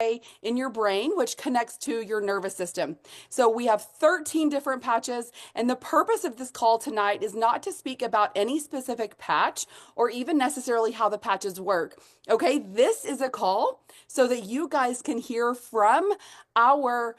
in your brain, which connects to your nervous system. So we have 13 different patches, and the purpose of this call tonight is not to speak about any specific patch or even necessarily how the patches work. Okay, this is a call so that you guys can hear from our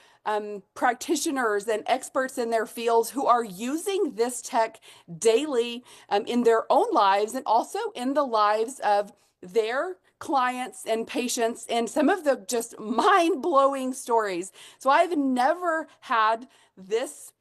practitioners and experts in their fields who are using this tech daily in their own lives and also in the lives of their clients and patients, and some of the just mind-blowing stories. So I've never had this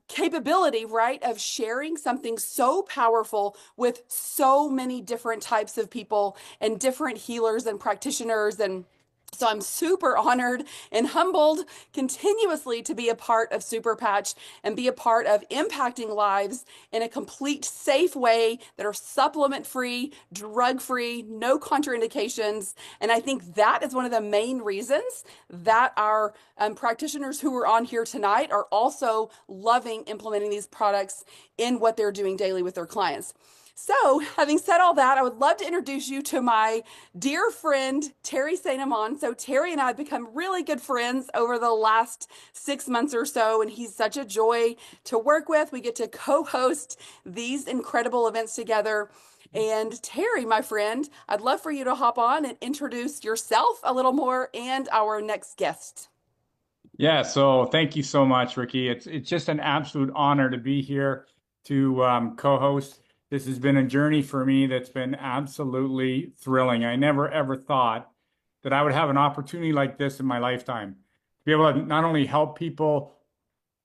capability, right, of sharing something so powerful with so many different types of people and different healers and practitioners. And so I'm super honored and humbled continuously to be a part of Super Patch and be a part of impacting lives in a complete safe way that are supplement free, drug free, no contraindications. And I think that is one of the main reasons that our practitioners who are on here tonight are also loving implementing these products in what they're doing daily with their clients. So, having said all that, I would love to introduce you to my dear friend, Terry St. Amand. So, Terry and I have become really good friends over the last 6 months or so, and he's such a joy to work with. We get to co-host these incredible events together. And Terry, my friend, I'd love for you to hop on and introduce yourself a little more and our next guest. Yeah, so thank you so much, Ricky. It's just an absolute honor to be here to co-host. This has been a journey for me that's been absolutely thrilling. I never ever thought that I would have an opportunity like this in my lifetime to be able to not only help people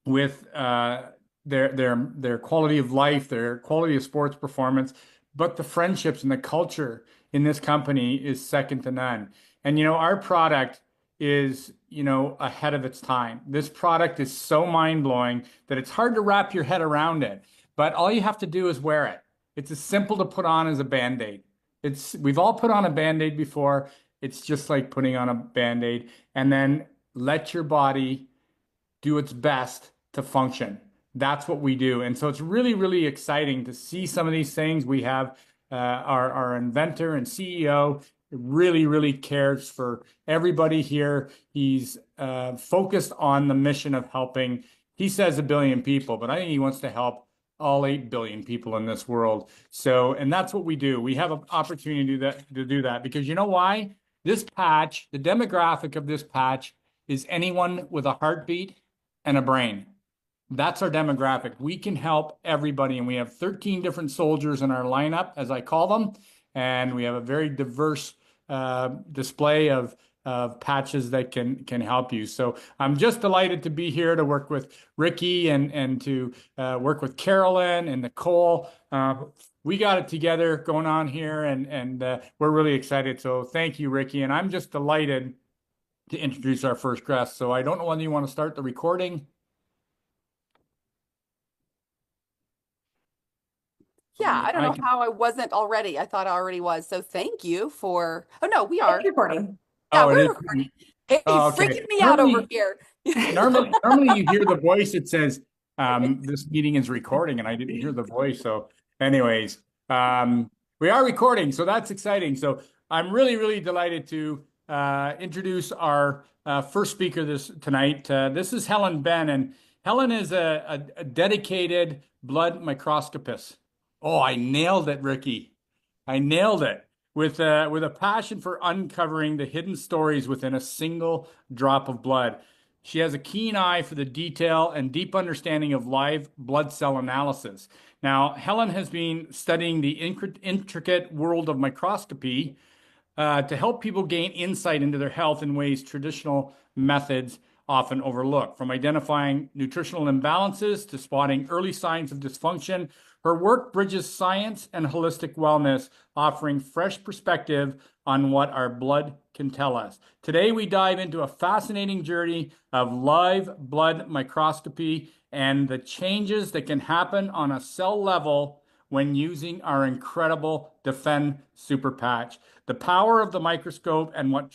with their quality of life, their quality of sports performance, but the friendships and the culture in this company is second to none. And our product is, ahead of its time. This product is so mind-blowing that it's hard to wrap your head around it. But all you have to do is wear it. It's as simple to put on as a Band-Aid. We've all put on a Band-Aid before. It's just like putting on a Band-Aid, and then let your body do its best to function. That's what we do. And so it's really, really exciting to see some of these things. We have our inventor and CEO really, really cares for everybody here. He's focused on the mission of helping. He says 1 billion people, but I think he wants to help all 8 billion people in this world. So, and that's what we do. We have an opportunity to do that because you know why? This patch, the demographic of this patch is anyone with a heartbeat and a brain. That's our demographic. We can help everybody, and we have 13 different soldiers in our lineup, as I call them, and we have a very diverse display of patches that can help you. So I'm just delighted to be here to work with Ricky and to work with Carolyn and Nicole. We got it together going on here, and we're really excited. So thank you, Ricky, and I'm just delighted to introduce our first guest. So I don't know whether you want to start the recording. Yeah, I don't know how I wasn't already. I thought I already was. So thank you for. Oh no, we are. Recording. Yeah, Oh, it we're is. recording. Hey, Oh, okay. freaking me out over here. Normally you hear the voice. It says this meeting is recording, and I didn't hear the voice. So, anyways, we are recording, so that's exciting. So I'm really, really delighted to introduce our first speaker tonight. This is Helen Ben, and Helen is a dedicated blood microscopist. Oh, I nailed it, Ricky. I nailed it. With a passion for uncovering the hidden stories within a single drop of blood. She has a keen eye for the detail and deep understanding of live blood cell analysis. Now, Helen has been studying the intricate world of microscopy to help people gain insight into their health in ways traditional methods often overlook. From identifying nutritional imbalances to spotting early signs of dysfunction, her work bridges science and holistic wellness, offering fresh perspective on what our blood can tell us. Today, we dive into a fascinating journey of live blood microscopy and the changes that can happen on a cell level when using our incredible Defend Super Patch. The power of the microscope and what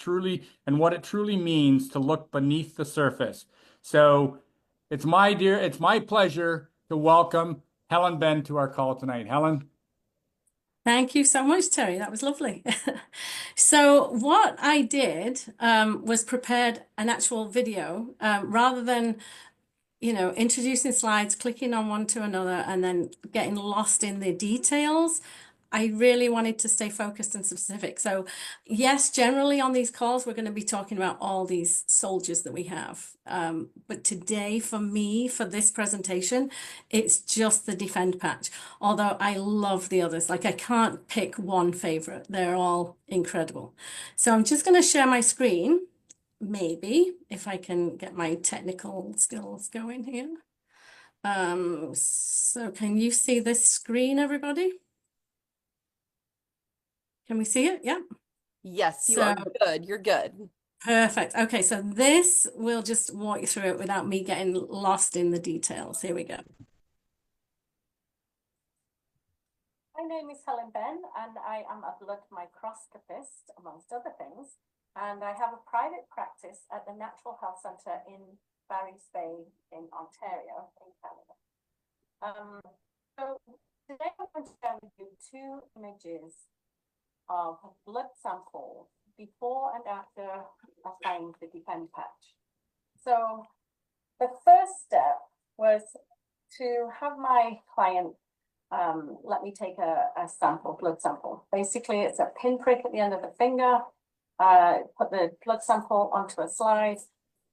it truly means to look beneath the surface. So it's my pleasure to welcome Helen Ben to our call tonight. Helen. Thank you so much, Terry. That was lovely. So what I did was prepared an actual video rather than introducing slides, clicking on one to another, and then getting lost in the details. I really wanted to stay focused and specific. So, yes, generally on these calls, we're going to be talking about all these soldiers that we have. But today, for me, for this presentation, it's just the Defend patch. Although I love the others. Like, I can't pick one favorite. They're all incredible. So I'm just going to share my screen. Maybe if I can get my technical skills going here. So can you see this screen, everybody? Can we see it? Yeah. Yes, you So are good. You're good. perfect. Okay, so this will just walk you through it without me getting lost in the details. Here we go. My name is Helen Ben, and I am a blood microscopist, amongst other things. And I have a private practice at the Natural Health Centre in Barry's Bay in Ontario, in Canada. So today I'm going to share with you two images of blood samples before and after applying the Defend patch. So the first step was to have my client let me take a sample, blood sample. Basically, it's a pinprick at the end of the finger. Put the blood sample onto a slide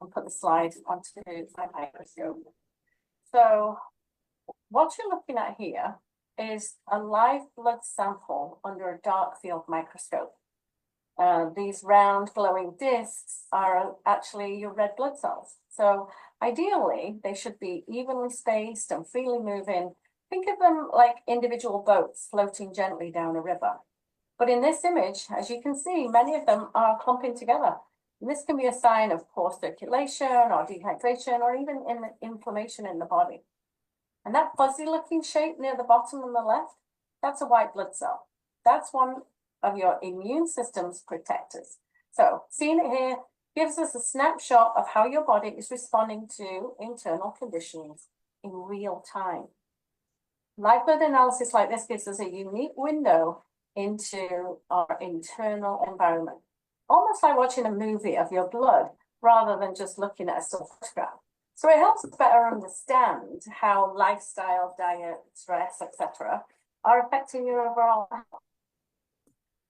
and put the slide onto my microscope. So what you're looking at here is a live blood sample under a dark field microscope. These round glowing discs are actually your red blood cells. So ideally, they should be evenly spaced and freely moving. Think of them like individual boats floating gently down a river. But in this image, as you can see, many of them are clumping together. And this can be a sign of poor circulation or dehydration or even inflammation in the body. And that fuzzy looking shape near the bottom on the left, that's a white blood cell. That's one of your immune system's protectors. So seeing it here gives us a snapshot of how your body is responding to internal conditions in real time. Live blood analysis like this gives us a unique window into our internal environment, almost like watching a movie of your blood rather than just looking at a still photograph. So it helps us better understand how lifestyle, diet, stress, etc. are affecting your overall health.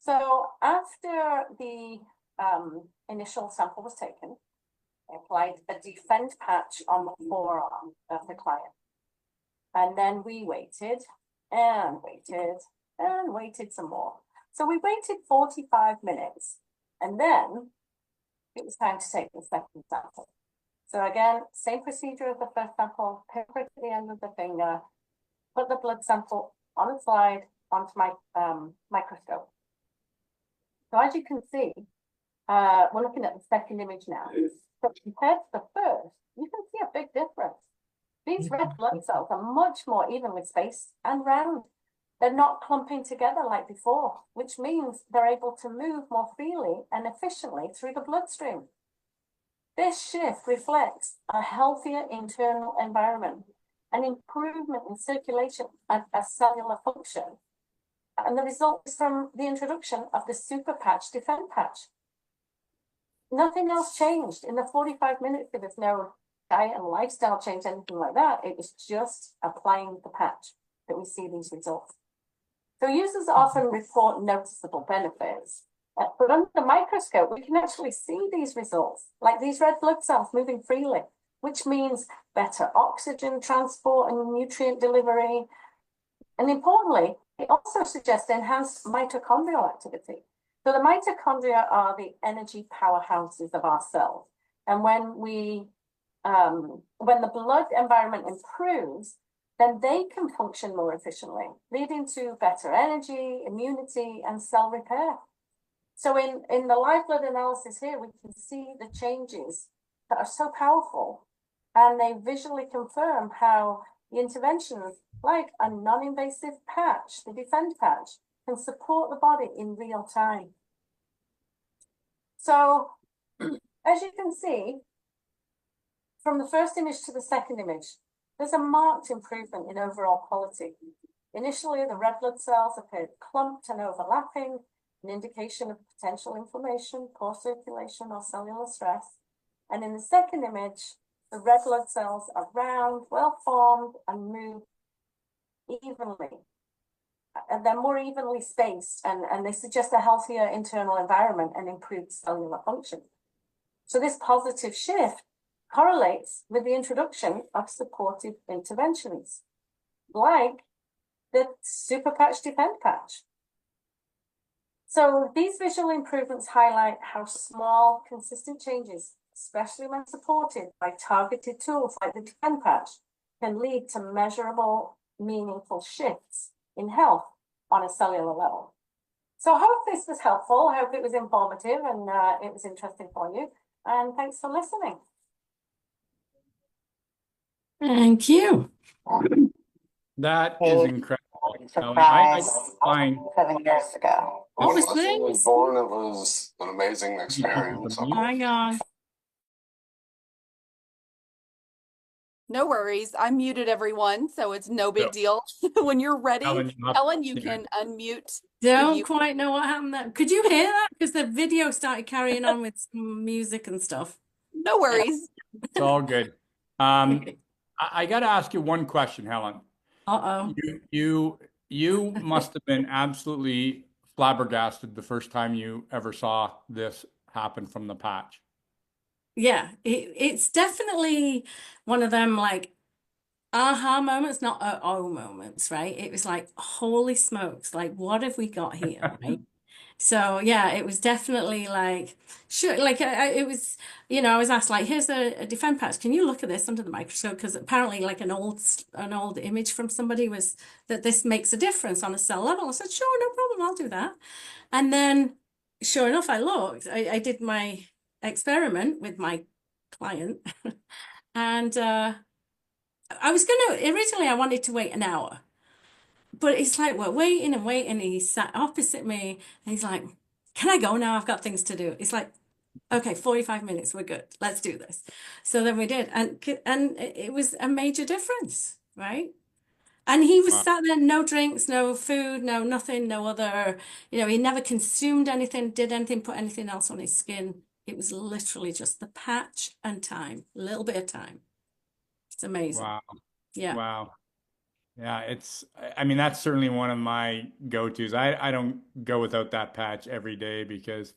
So after the initial sample was taken, I applied a Defend patch on the forearm of the client. And then we waited and waited and waited some more. So we waited 45 minutes and then it was time to take the second sample. So again, same procedure as the first sample, pinprick at the end of the finger, put the blood sample on a slide onto my microscope. So as you can see, we're looking at the second image now. So compared to the first, you can see a big difference. These red blood cells are much more evenly spaced and round. They're not clumping together like before, which means they're able to move more freely and efficiently through the bloodstream. This shift reflects a healthier internal environment, an improvement in circulation and a cellular function. And the result is from the introduction of the Super Patch Defend patch. Nothing else changed. In the 45 minutes, there was no diet and lifestyle change, anything like that. It was just applying the patch that we see these results. So users often report noticeable benefits, but under the microscope, we can actually see these results, like these red blood cells moving freely, which means better oxygen transport and nutrient delivery. And importantly, it also suggests enhanced mitochondrial activity. So the mitochondria are the energy powerhouses of our cells. And when the blood environment improves, then they can function more efficiently, leading to better energy, immunity, and cell repair. So in the live blood analysis here, we can see the changes that are so powerful, and they visually confirm how the interventions like a non-invasive patch, the Defend patch, can support the body in real time. So as you can see, from the first image to the second image, there's a marked improvement in overall quality. Initially, the red blood cells appeared clumped and overlapping, an indication of potential inflammation, poor circulation, or cellular stress. And in the second image, the red blood cells are round, well-formed, and move evenly. And they're more evenly spaced, and they suggest a healthier internal environment and improved cellular function. So this positive shift correlates with the introduction of supportive interventions, like the Super Patch Defend Patch. So these visual improvements highlight how small, consistent changes, especially when supported by targeted tools like the Defend Patch, can lead to measurable, meaningful shifts in health on a cellular level. So I hope this was helpful. I hope it was informative and it was interesting for you. And thanks for listening. Thank you. That is incredible. Surprise. Find 7 years ago. What When was my son was this? born, it was an amazing experience. Hang on. No worries. I muted everyone, so it's no big deal. When you're ready, Helen, you can unmute. Don't you- quite know what happened there. Could you hear that? Because the video started carrying on with some music and stuff. No worries. It's all good. Okay. I got to ask you one question, Helen. Uh-oh. You must have been absolutely flabbergasted the first time you ever saw this happen from the patch. Yeah, it's definitely one of them like aha moments, not oh moments, right? It was like, holy smokes, like what have we got here, right? So yeah, it was definitely like, sure, like it was, I was asked like, here's a Defend patch. Can you look at this under the microscope? Because apparently like an old image from somebody was that this makes a difference on a cell level. I said, sure, no problem, I'll do that. And then sure enough, I looked, I did my experiment with my client and I was originally I wanted to wait an hour. But it's like we're waiting and waiting. And he sat opposite me and he's like, can I go now? I've got things to do. It's like, okay, 45 minutes, we're good. Let's do this. So then we did. And it was a major difference, right? And he was sat there, no drinks, no food, no nothing, no other, he never consumed anything, did anything, put anything else on his skin. It was literally just the patch and time, a little bit of time. It's amazing. Wow. Yeah. Wow. Yeah, I mean, that's certainly one of my go-tos. I don't go without that patch every day because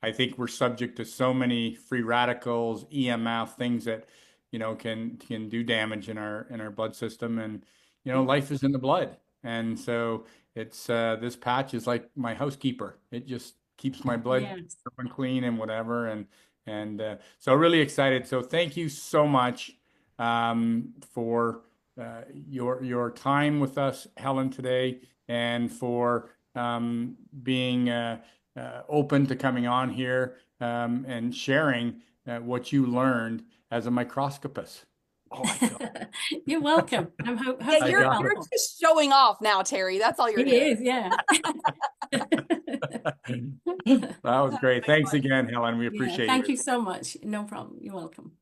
I think we're subject to so many free radicals, EMF, things that, can do damage in our blood system. And, life is in the blood. And so it's this patch is like my housekeeper. It just keeps my blood Yes. clean and whatever. And so really excited. So thank you so much for your time with us, Helen, today, and for being open to coming on here and sharing what you learned as a microscopist. Oh my God. You're welcome. I'm hoping Yeah, you're just showing off now, Terry. That's all you're It doing. is, yeah. That was great. Thanks again, Helen. We appreciate Thank you. you so much. No problem. You're welcome.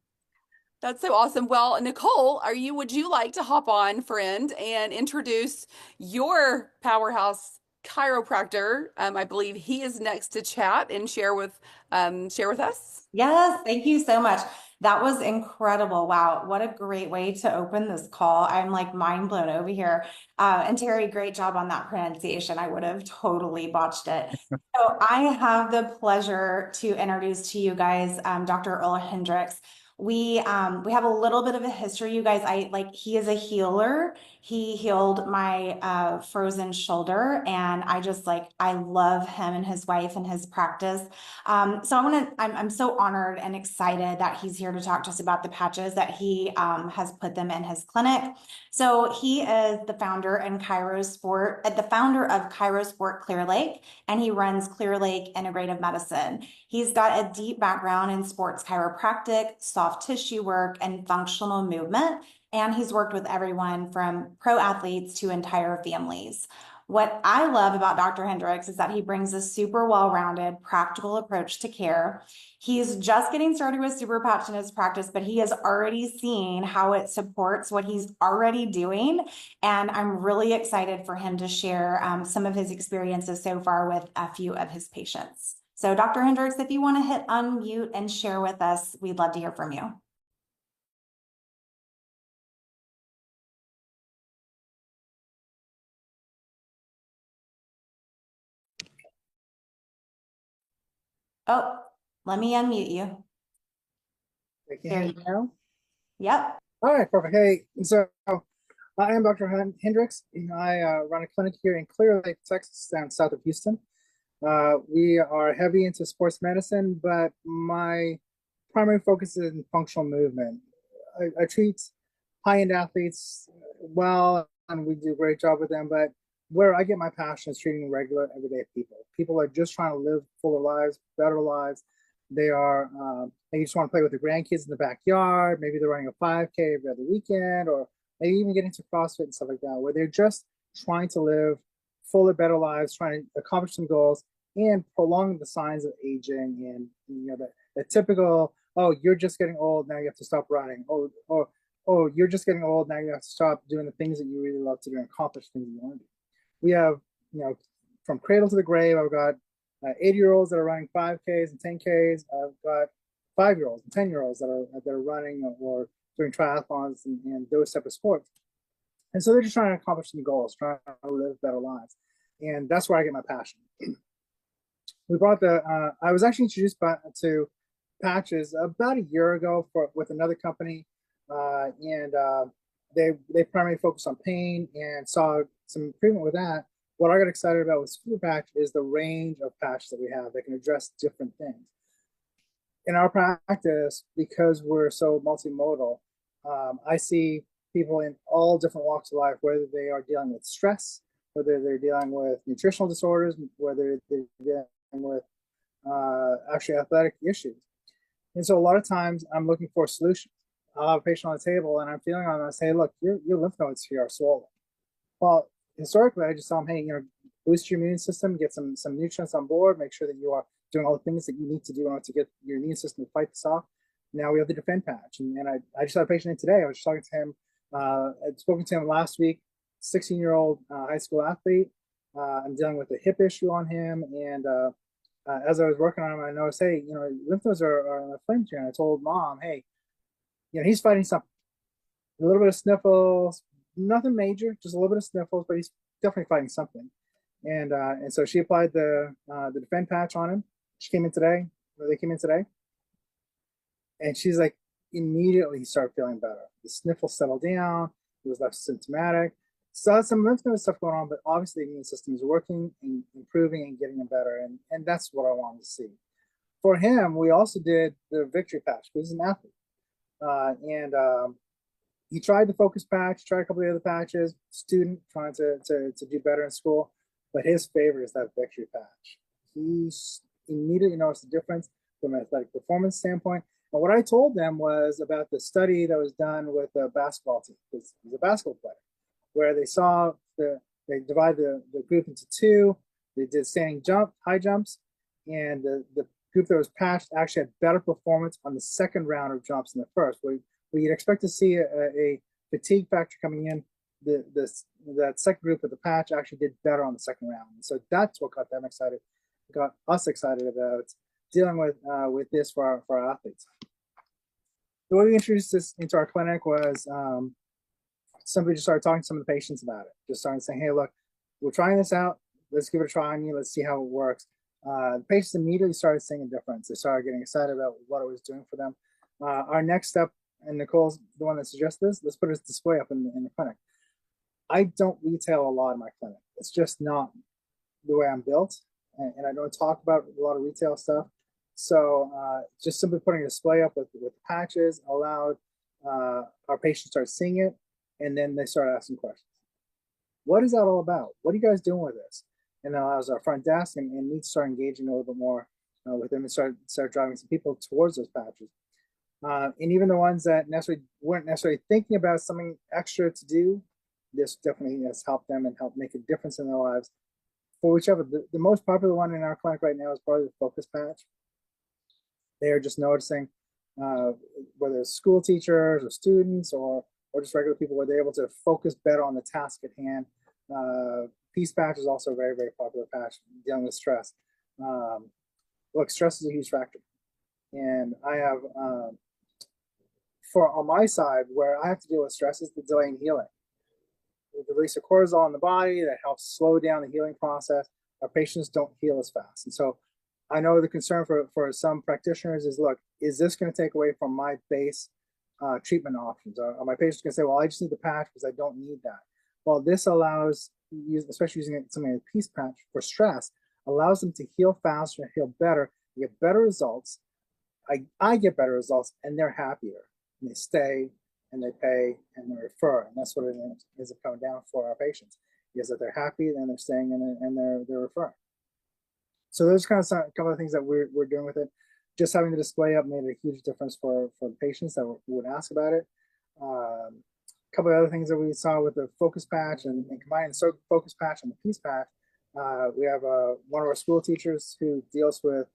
That's so awesome. Well, Nicole, would you like to hop on, friend, and introduce your powerhouse chiropractor? I believe he is next to chat and share with us. Yes, thank you so much. That was incredible. Wow, what a great way to open this call. I'm like mind blown over here. And Terry, great job on that pronunciation. I would have totally botched it. So I have the pleasure to introduce to you guys Dr. Earl Hendricks. We have a little bit of a history, you guys. He is a healer. He healed my frozen shoulder, and I love him and his wife and his practice. So I'm so honored and excited that he's here to talk to us about the patches that he has put them in his clinic. So he is the founder of Chirosport Clear Lake, and he runs Clear Lake Integrative Medicine. He's got a deep background in sports chiropractic, soft tissue work, and functional movement. And he's worked with everyone from pro athletes to entire families. What I love about Dr. Hendricks is that he brings a super well-rounded, practical approach to care. He's just getting started with super patch in his practice, but he has already seen how it supports what he's already doing. And I'm really excited for him to share some of his experiences so far with a few of his patients. So Dr. Hendricks, if you want to hit unmute and share with us, we'd love to hear from you. Oh, let me unmute you. There you go. Yep. All right, perfect. Hey, so I am Dr. Hendricks. I run a clinic here in Clear Lake, Texas, down south of Houston. We are heavy into sports medicine, but my primary focus is in functional movement. I treat high-end athletes well, and we do a great job with them, but where I get my passion is treating regular, everyday people. People are just trying to live fuller lives, better lives. They just want to play with their grandkids in the backyard. Maybe they're running a 5K every other weekend, or maybe even getting to CrossFit and stuff like that, where they're just trying to live fuller, better lives, trying to accomplish some goals and prolong the signs of aging and the typical, oh, you're just getting old, now you have to stop running. Oh, you're just getting old, now you have to stop doing the things that you really love to do and accomplish things you want to do. We have, from cradle to the grave, I've got 80-year-olds that are running 5Ks and 10Ks. I've got 5-year-olds and 10-year-olds that are running or doing triathlons and those type of sports. And so they're just trying to accomplish some goals, trying to live better lives. And that's where I get my passion. We brought I was actually introduced to patches about a year ago with another company. They primarily focused on pain and saw some improvement with that. What I got excited about with Super Patch is the range of patches that we have that can address different things. In our practice, because we're so multimodal, I see people in all different walks of life, whether they are dealing with stress, whether they're dealing with nutritional disorders, whether they're dealing with actually athletic issues. And so a lot of times I'm looking for solutions. I'll have a patient on the table and I'm feeling on them, I say, look, your lymph nodes here are swollen. Well, historically, I just tell them, hey, boost your immune system, get some nutrients on board, make sure that you are doing all the things that you need to do in order to get your immune system to fight this off. Now we have the Defend Patch. And I just had a patient in today. I was talking to him. I'd spoken to him last week, 16-year-old high school athlete. I'm dealing with a hip issue on him. And as I was working on him, I noticed, hey, lymph nodes are inflamed here. And I told mom, hey, he's fighting something. A little bit of sniffles, nothing major, just a little bit of sniffles, but he's definitely fighting something. And so she applied the Defend Patch on him. She came in today, or they came in today. And she's like, immediately he started feeling better. The sniffles settled down. He was less symptomatic. Still had some lymph node stuff going on, but obviously the immune system is working and improving and getting him better. And that's what I wanted to see. For him, we also did the Victory Patch because he's an athlete. He tried the Focus Patch, tried a couple of the other patches, student trying to do better in school, but his favorite is that Victory Patch. He immediately noticed the difference from an athletic performance standpoint. And what I told them was about the study that was done with the basketball team, because he's a basketball player, where they saw they divided the group into two. They did standing high jumps, and the group that was patched actually had better performance on the second round of jumps than the first. Where you'd expect to see a fatigue factor coming in, that second group with the patch actually did better on the second round. And so that's what got them excited, got us excited about dealing with this for our athletes. The way we introduced this into our clinic was somebody just started talking to some of the patients about it. Just started saying, hey, look, we're trying this out. Let's give it a try on you. Let's see how it works. The patients immediately started seeing a difference. They started getting excited about what it was doing for them. Our next step, and Nicole's the one that suggested this, let's put a display up in the clinic. I don't retail a lot in my clinic. It's just not the way I'm built, and I don't talk about a lot of retail stuff. So just simply putting a display up with patches allowed our patients start seeing it, and then they start asking questions. What is that all about? What are you guys doing with this? And that allows our front desk and me to start engaging a little bit more with them and start driving some people towards those patches. And even the ones that weren't necessarily thinking about something extra to do, this definitely has helped them and helped make a difference in their lives. For whichever, the most popular one in our clinic right now is probably the focus patch. They are just noticing, whether it's school teachers or students or just regular people, where they're able to focus better on the task at hand. Peace patch is also a very, very popular patch dealing with stress. Look, stress is a huge factor. And I have, on my side, where I have to deal with stress is the delay in healing. The release of cortisol in the body that helps slow down the healing process. Our patients don't heal as fast. And so I know the concern for some practitioners is, look, is this going to take away from my base treatment options? Are my patients going to say, well, I just need the patch because I don't need that? Well, this allows, especially using something like a peace patch for stress, allows them to heal faster, heal better, get better results. I get better results, and they're happier, and they stay, and they pay, and they refer, and that's what it is coming down for our patients, is that they're happy, and they're staying, and they're referring. So those kind of a couple of things that we're doing with it. Just having the display up made a huge difference for the patients that would ask about it. A couple of other things that we saw with the focus patch and combining the focus patch and the peace patch. We have one of our school teachers who deals with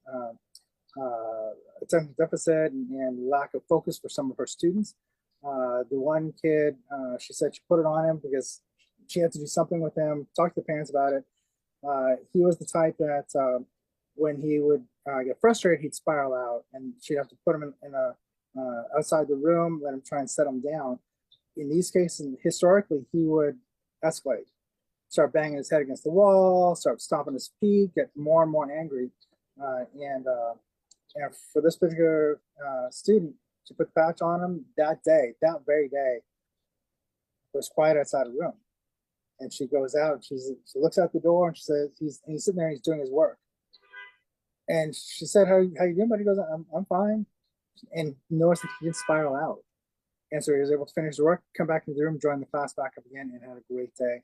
attention deficit and lack of focus for some of her students. The one kid, she said she put it on him because she had to do something with him, talk to the parents about it. He was the type that when he would get frustrated, he'd spiral out, and she'd have to put him in a outside the room, let him try and set him down. In these cases, historically, he would escalate, start banging his head against the wall, start stomping his feet, get more and more angry. And for this particular student, to put the patch on him that very day, it was quiet outside the room. And she goes out, she looks out the door, and she says, he's sitting there, and he's doing his work. And she said, how you doing, buddy? He goes, I'm fine. And noticed that he didn't spiral out. And so he was able to finish the work, come back into the room, join the class back up again, and had a great day.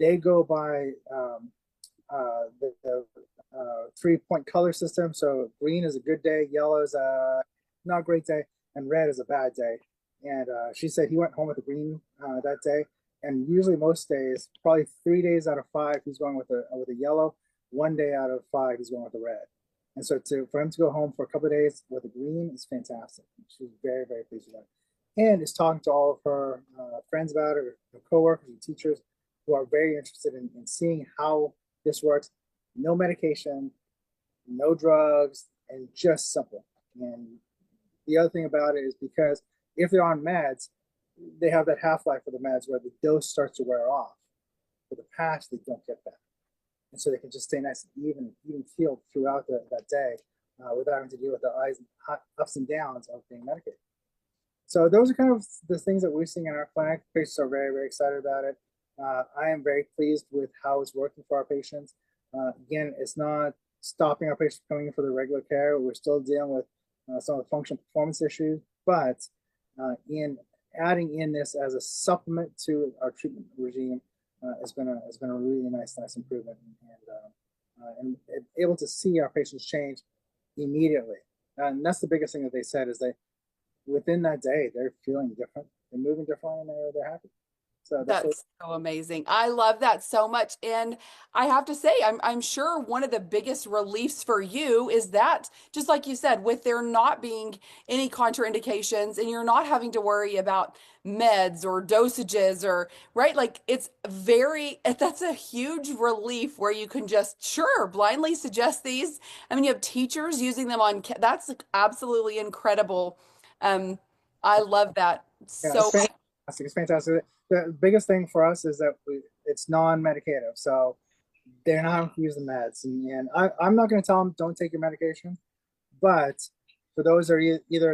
They go by the 3-point color system. So green is a good day, yellow is a not a great day, and red is a bad day. And she said he went home with a green that day. And usually most days, probably 3 days out of 5, he's going with a yellow. 1 day out of 5, he's going with a red. And so for him to go home for a couple of days with a green is fantastic. She's very, very pleased with that. And is talking to all of her friends about it, her coworkers and teachers who are very interested in seeing how this works. No medication, no drugs, and just simple. And the other thing about it is because if they're on meds, they have that half-life of the meds where the dose starts to wear off. With the patch, they don't get that. And so they can just stay nice and even keeled throughout that day without having to deal with the ups and downs of being medicated. So those are kind of the things that we're seeing in our clinic. Patients are very, very excited about it. I am very pleased with how it's working for our patients. Again, it's not stopping our patients coming in for their regular care. We're still dealing with some of the functional performance issues, but in adding in this as a supplement to our treatment regime has been a really nice improvement, and able to see our patients change immediately. And that's the biggest thing that they said is within that day, they're feeling different, they're moving differently, and they're happy. So that's so amazing. I love that so much. And I have to say, I'm sure one of the biggest reliefs for you is that, just like you said, with there not being any contraindications and you're not having to worry about meds or dosages or, right? Like that's a huge relief where you can just, sure, blindly suggest these. I mean, you have teachers using them that's absolutely incredible. I love that so much. It's fantastic. The biggest thing for us is that it's non-medicative, so they're not having to use the meds. And I'm not going to tell them don't take your medication, but for those that are either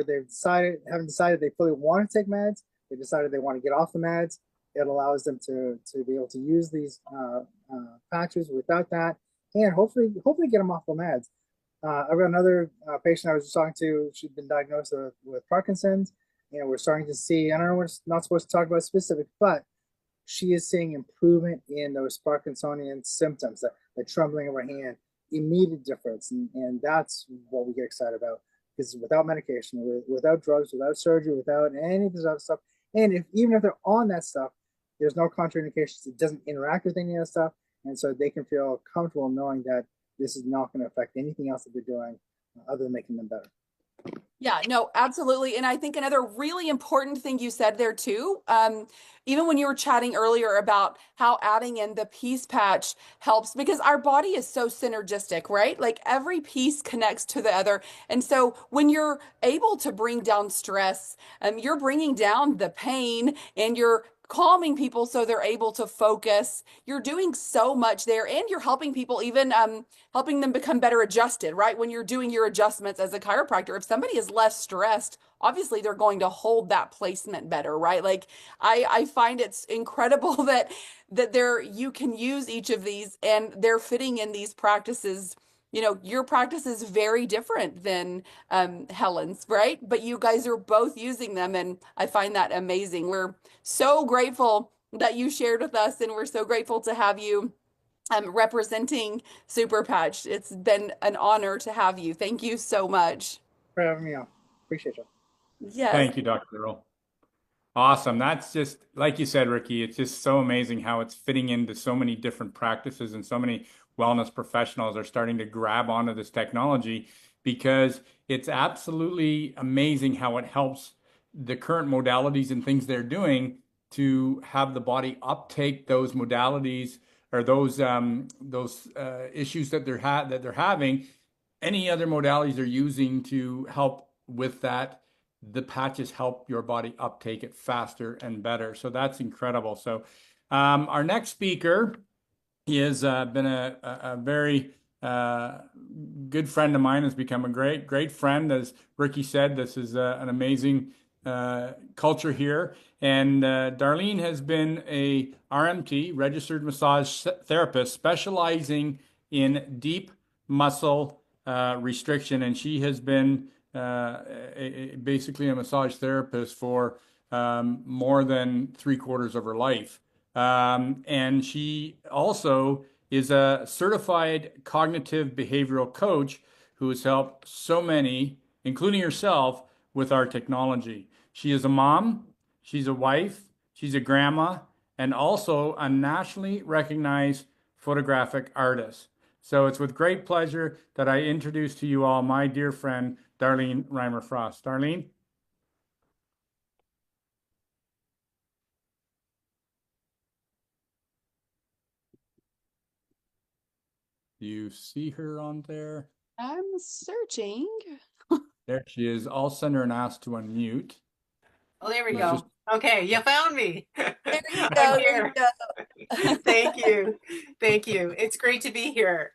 haven't decided they fully want to take meds, they decided they want to get off the meds, it allows them to be able to use these patches without that, and hopefully get them off the meds. I've got another patient I was just talking to. She'd been diagnosed with Parkinson's. And we're starting to see, I don't know, we're not supposed to talk about specific, but she is seeing improvement in those Parkinsonian symptoms, the trembling of her hand, immediate difference. And that's what we get excited about, because without medication, without drugs, without surgery, without any of this other stuff, and even if they're on that stuff, there's no contraindications. It doesn't interact with any of that stuff. And so they can feel comfortable knowing that this is not going to affect anything else that they're doing other than making them better. Yeah, no, absolutely. And I think another really important thing you said there too, even when you were chatting earlier about how adding in the piece patch helps because our body is so synergistic, right? Like every piece connects to the other. And so when you're able to bring down stress, you're bringing down the pain and you're calming people so they're able to focus. You're doing so much there and you're helping people even helping them become better adjusted, right? When you're doing your adjustments as a chiropractor, if somebody is less stressed, obviously they're going to hold that placement better, right? Like I find it's incredible that there you can use each of these and they're fitting in these practices. You know, your practice is very different than Helen's, right? But you guys are both using them, and I find that amazing. We're so grateful that you shared with us, and we're so grateful to have you representing Super Patch. It's been an honor to have you. Thank you so much. For having me on. Appreciate you. Yes. Thank you, Dr. Earl. Awesome. That's just, like you said, Ricky, it's just so amazing how it's fitting into so many different practices and so many wellness professionals are starting to grab onto this technology because it's absolutely amazing how it helps the current modalities and things they're doing to have the body uptake those modalities or those issues that they're having. Any other modalities they're using to help with that, the patches help your body uptake it faster and better. So that's incredible. So our next speaker is been a very good friend of mine, has become a great friend. As Ricky said, this is an amazing culture here. And Darlene has been a RMT, registered massage therapist, specializing in deep muscle restriction. And she has been basically a massage therapist for more than 3/4 of her life. And she also is a certified cognitive behavioral coach who has helped so many, including herself, with our technology. She is a mom, she's a wife, she's a grandma, and also a nationally recognized photographic artist. So it's with great pleasure that I introduce to you all my dear friend, Darlene Reimer-Frost. Darlene? Do you see her on there? I'm searching. There she is. I'll send her an ask to unmute. Oh, there we She's go. just- Okay, you found me. There you go. I'm There you here. go. Thank you. Thank you. It's great to be here.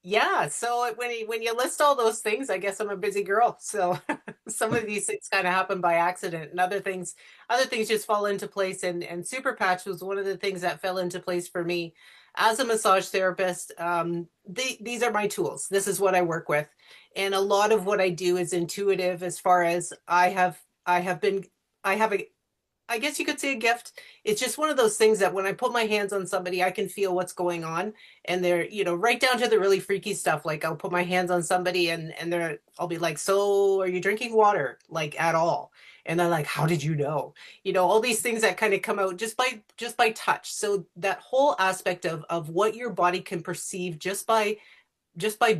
Yeah, so when you list all those things, I guess I'm a busy girl. So some of these things kind of happen by accident and other things just fall into place. And Super Patch was one of the things that fell into place for me as a massage therapist. These are my tools. This is what I work with. And a lot of what I do is intuitive as far as I have a, I guess you could say, a gift. It's just one of those things that when I put my hands on somebody, I can feel what's going on. And they're, right down to the really freaky stuff. Like I'll put my hands on somebody and I'll be like, so are you drinking water? Like at all? And they're like, how did you know? All these things that kind of come out just by touch. So that whole aspect of what your body can perceive just by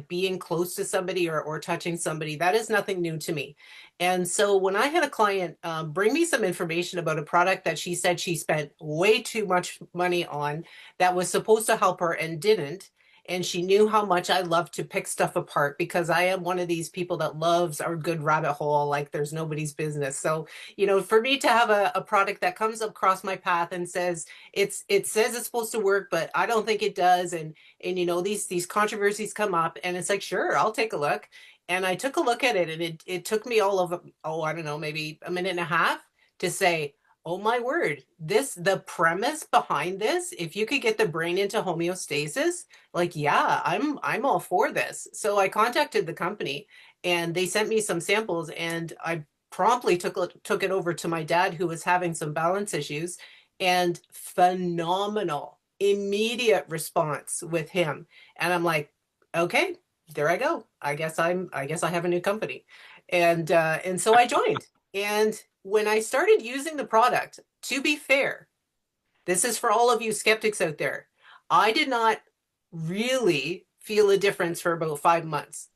being close to somebody or touching somebody, that is nothing new to me. And so when I had a client bring me some information about a product that she said she spent way too much money on that was supposed to help her and didn't, and she knew how much I love to pick stuff apart because I am one of these people that loves our good rabbit hole like there's nobody's business. So, for me to have a product that comes across my path and says it says it's supposed to work, but I don't think it does, and these controversies come up, and it's like, sure, I'll take a look. And I took a look at it, and it took me all of I don't know, maybe a minute and a half to say, oh my word, the premise behind this, if you could get the brain into homeostasis, like, yeah, I'm all for this. So I contacted the company and they sent me some samples, and I promptly took it over to my dad, who was having some balance issues, and phenomenal immediate response with him. And I'm like, okay, there I go. I guess I have a new company. And so I joined. And when I started using the product, to be fair, This is for all of you skeptics out there. I did not really feel a difference for about 5 months.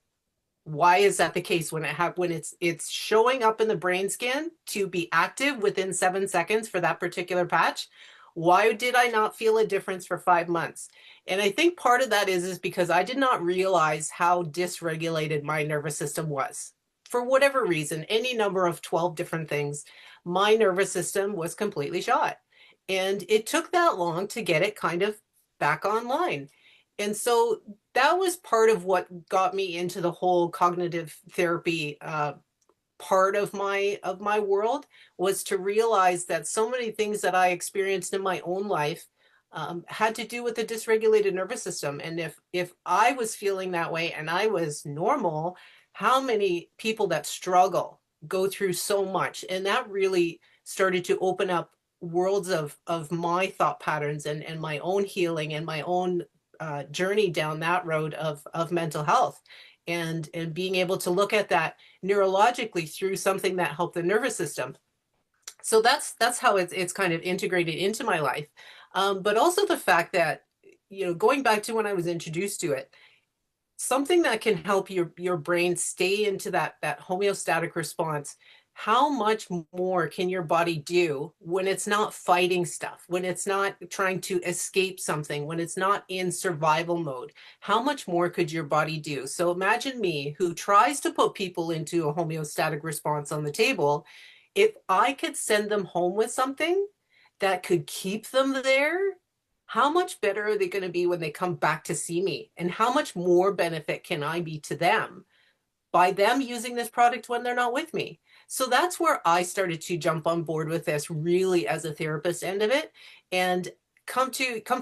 Why is that the case? When it's showing up in the brain scan to be active within 7 seconds for that particular patch? Why did I not feel a difference for 5 months? And I think part of that is because I did not realize how dysregulated my nervous system was. For whatever reason, any number of 12 different things, my nervous system was completely shot. And it took that long to get it kind of back online. And so that was part of what got me into the whole cognitive therapy part of my world, was to realize that so many things that I experienced in my own life had to do with the dysregulated nervous system. And if I was feeling that way and I was normal, how many people that struggle go through so much? And that really started to open up worlds of my thought patterns and my own healing and my own journey down that road of mental health, and being able to look at that neurologically through something that helped the nervous system. So that's how it's kind of integrated into my life. But also the fact that, going back to when I was introduced to it, something that can help your brain stay into that homeostatic response. How much more can your body do when it's not fighting stuff, when it's not trying to escape something, when it's not in survival mode? How much more could your body do? So imagine me, who tries to put people into a homeostatic response on the table. If I could send them home with something that could keep them there, how much better are they going to be when they come back to see me? And how much more benefit can I be to them by them using this product when they're not with me? So that's where I started to jump on board with this, really as a therapist end of it, and come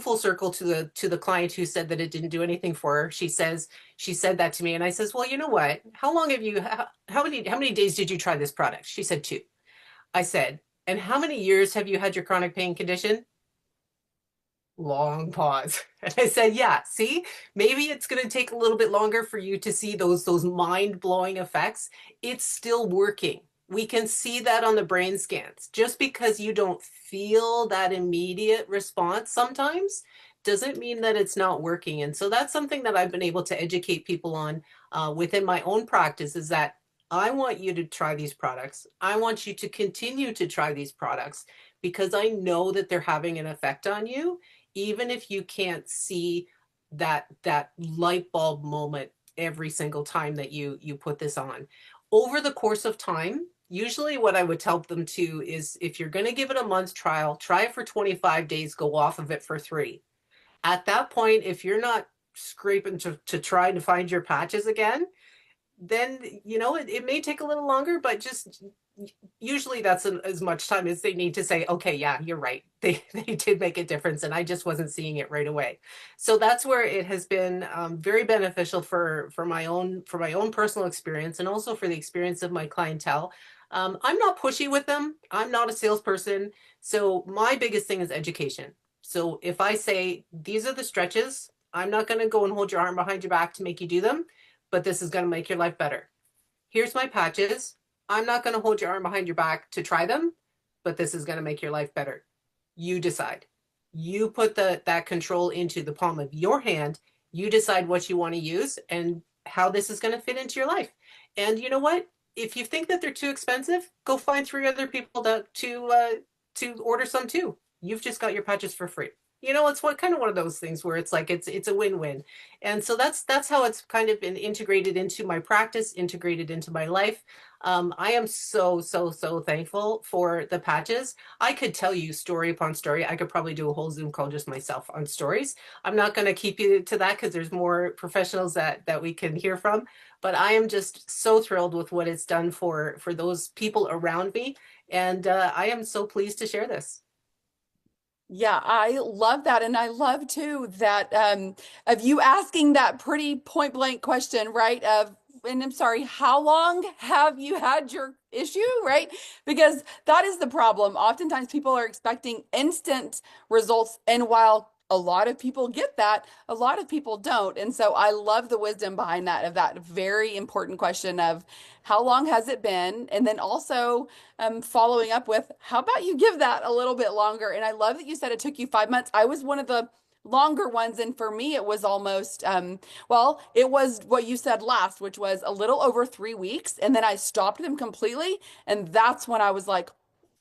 full circle to the client who said that it didn't do anything for her. She said that to me, and I says, well, you know what? How many days did you try this product? She said 2. I said, and how many years have you had your chronic pain condition? Long pause. And I said, yeah, see, maybe it's going to take a little bit longer for you to see those mind-blowing effects. It's still working. We can see that on the brain scans. Just because you don't feel that immediate response sometimes doesn't mean that it's not working. And so that's something that I've been able to educate people on within my own practice, is that I want you to try these products. I want you to continue to try these products because I know that they're having an effect on you, even if you can't see that light bulb moment every single time that you put this on. Over the course of time, usually what I would tell them to is, if you're going to give it a month trial, try it for 25 days, go off of it for 3. At that point, if you're not scraping to try to find your patches again, then it may take a little longer, but just usually that's as much time as they need to say, okay, yeah, you're right, they did make a difference and I just wasn't seeing it right away. So that's where it has been very beneficial for my own personal experience, and also for the experience of my clientele. I'm not pushy with them. I'm not a salesperson. So my biggest thing is education. So if I say, these are the stretches, I'm not going to go and hold your arm behind your back to make you do them, but this is going to make your life better. Here's my patches. I'm not going to hold your arm behind your back to try them, but this is going to make your life better. You decide. You put that control into the palm of your hand. You decide what you want to use and how this is going to fit into your life. And you know what? If you think that they're too expensive, go find 3 other people to order some too. You've just got your patches for free. It's kind of one of those things where it's like it's a win-win. And so that's how it's kind of been integrated into my practice, integrated into my life. I am so thankful for the patches. I could tell you story upon story. I could probably do a whole Zoom call just myself on stories. I'm not going to keep you to that because there's more professionals that we can hear from. But I am just so thrilled with what it's done for those people around me. And I am so pleased to share this. Yeah, I love that. And I love too that of you asking that pretty point blank question, right? And I'm sorry, how long have you had your issue, right? Because that is the problem. Oftentimes people are expecting instant results. And while a lot of people get that, a lot of people don't. And so I love the wisdom behind that, of that very important question of how long has it been? And then also following up with, how about you give that a little bit longer? And I love that you said it took you 5 months. I was one of the longer ones. And for me, it was almost, well, it was what you said last, which was a little over 3 weeks. And then I stopped them completely. And that's when I was like,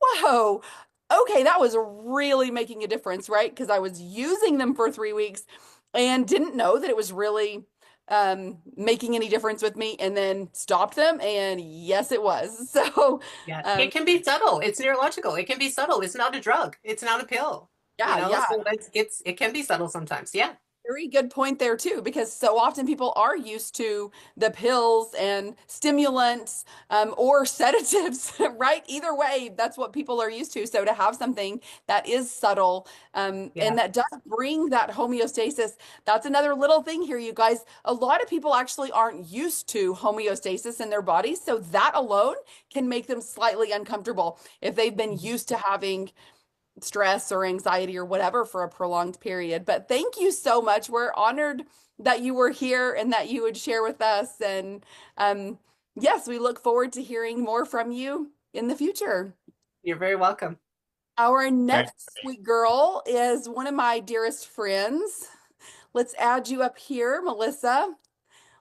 whoa, okay, that was really making a difference, right? Because I was using them for 3 weeks and didn't know that it was really making any difference with me, and then stopped them. And yes, it was. So, Yeah, it can be subtle. It's neurological. It can be subtle. It's not a drug. It's not a pill. You yeah, know, yeah. so it can be subtle sometimes. Yeah. Very good point there too, because so often people are used to the pills and stimulants or sedatives, right? Either way, that's what people are used to. So to have something that is subtle Yeah. and that does bring that homeostasis, that's another little thing here, you guys. A lot of people actually aren't used to homeostasis in their bodies, so that alone can make them slightly uncomfortable if they've been used to having stress or anxiety or whatever for a prolonged period. But thank you so much. We're honored that you were here and that you would share with us. And yes, we look forward to hearing more from you in the future. You're very welcome. Our next sweet girl is one of my dearest friends. Let's add you up here, Melissa.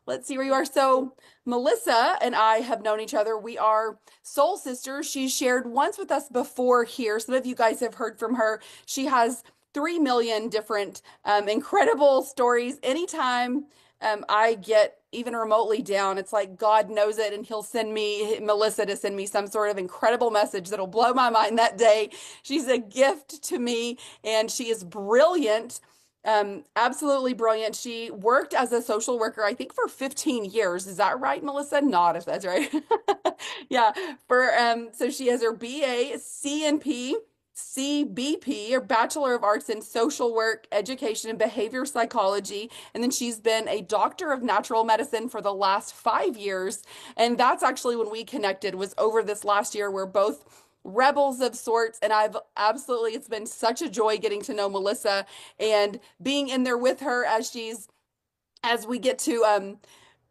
Let's see where you are. So Melissa and I have known each other. We are soul sisters. She's shared once with us before here. Some of you guys have heard from her. She has 3 million different incredible stories. Anytime I get even remotely down, it's like God knows it, and he'll send me Melissa to send me some sort of incredible message that'll blow my mind that day. She's a gift to me, and she is brilliant. Absolutely brilliant. She worked as a social worker, I think, for 15 years. Is that right, Melissa? Not if that's right. Yeah. So she has her BA, CNP, CBP, or Bachelor of Arts in Social Work, Education, and Behavior Psychology. And then she's been a doctor of natural medicine for the last 5 years. And that's actually when we connected, was over this last year. We're both rebels of sorts, and it's been such a joy getting to know Melissa and being in there with her as we get to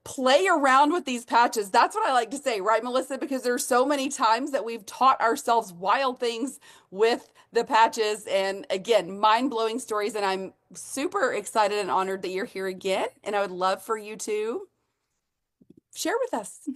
play around with these patches. That's what I like to say, right, Melissa? Because there's so many times that we've taught ourselves wild things with the patches, and again, mind-blowing stories. And I'm super excited and honored that you're here again, and I would love for you to share with us.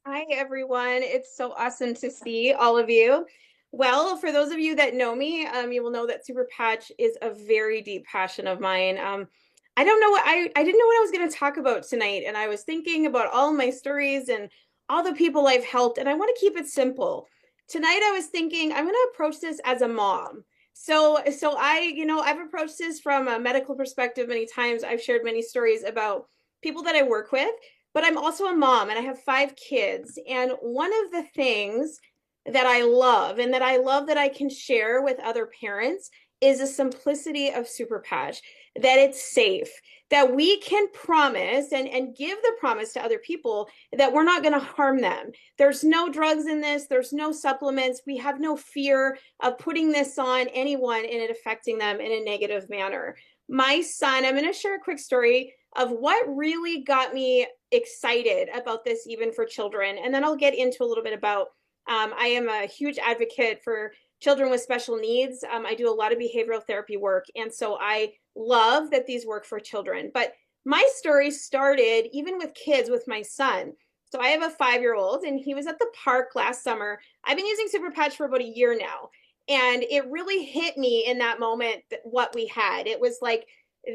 Hi, everyone. It's so awesome to see all of you. Well, for those of you that know me, you will know that Super Patch is a very deep passion of mine. I don't know I didn't know what I was going to talk about tonight, and I was thinking about all my stories and all the people I've helped, and I want to keep it simple. Tonight, I was thinking I'm going to approach this as a mom. So I've approached this from a medical perspective many times. I've shared many stories about people that I work with. But I'm also a mom, and I have 5 kids. And one of the things that I love, and that I love that I can share with other parents, is the simplicity of Super Patch, that it's safe, that we can promise and give the promise to other people that we're not going to harm them. There's no drugs in this. There's no supplements. We have no fear of putting this on anyone and it affecting them in a negative manner. My son, I'm going to share a quick story of what really got me excited about this, even for children. And then I'll get into a little bit about, I am a huge advocate for children with special needs. I do a lot of behavioral therapy work. And so I love that these work for children. But my story started even with kids, with my son. So I have a 5-year-old, and he was at the park last summer. I've been using Super Patch for about a year now. And it really hit me in that moment what we had. It was like,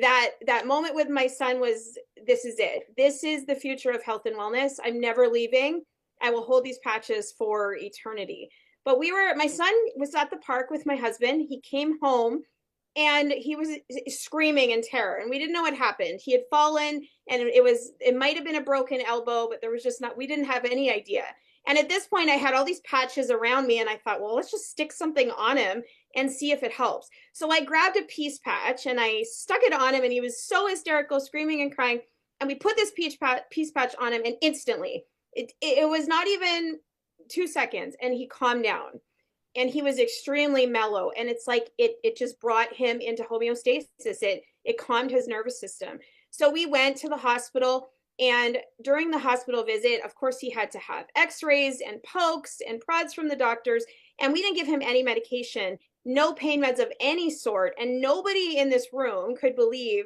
that moment with my son was, this is it. This is the future of health and wellness. I'm never leaving. I will hold these patches for eternity. But my son was at the park with my husband. He came home and he was screaming in terror, and we didn't know what happened. He had fallen, and it might have been a broken elbow, but we didn't have any idea. And at this point, I had all these patches around me, and I thought, well, let's just stick something on him and see if it helps. So I grabbed a peace patch and I stuck it on him, and he was so hysterical, screaming and crying. And we put this peace patch on him, and instantly, it was not even 2 seconds, and he calmed down. and he was extremely mellow. And it's like it just brought him into homeostasis. It calmed his nervous system. So we went to the hospital, and during the hospital visit, of course, he had to have x-rays and pokes and prods from the doctors, and we didn't give him any medication, no pain meds of any sort. And nobody in this room could believe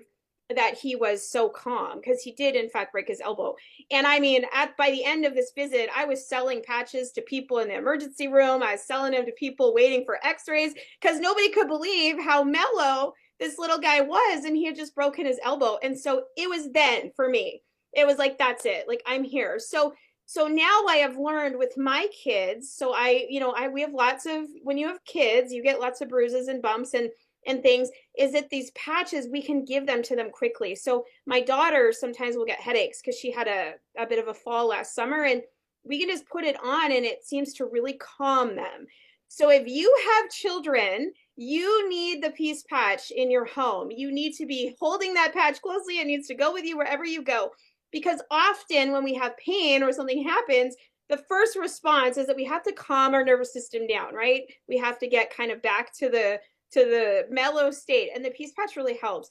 that he was so calm, because he did in fact break his elbow. And I mean, by the end of this visit, I was selling patches to people in the emergency room. I was selling them to people waiting for x-rays, because nobody could believe how mellow this little guy was, and he had just broken his elbow. And so it was then for me, it was like, that's it, like, I'm here. So now I have learned with my kids. So we have lots of, when you have kids, you get lots of bruises and bumps and things, is that these patches, we can give them to them quickly. So my daughter sometimes will get headaches because she had a bit of a fall last summer, and we can just put it on and it seems to really calm them. So if you have children, you need the peace patch in your home. You need to be holding that patch closely. It needs to go with you wherever you go, because often when we have pain or something happens, the first response is that we have to calm our nervous system down, right? We have to get kind of back to the mellow state, and the peace patch really helps.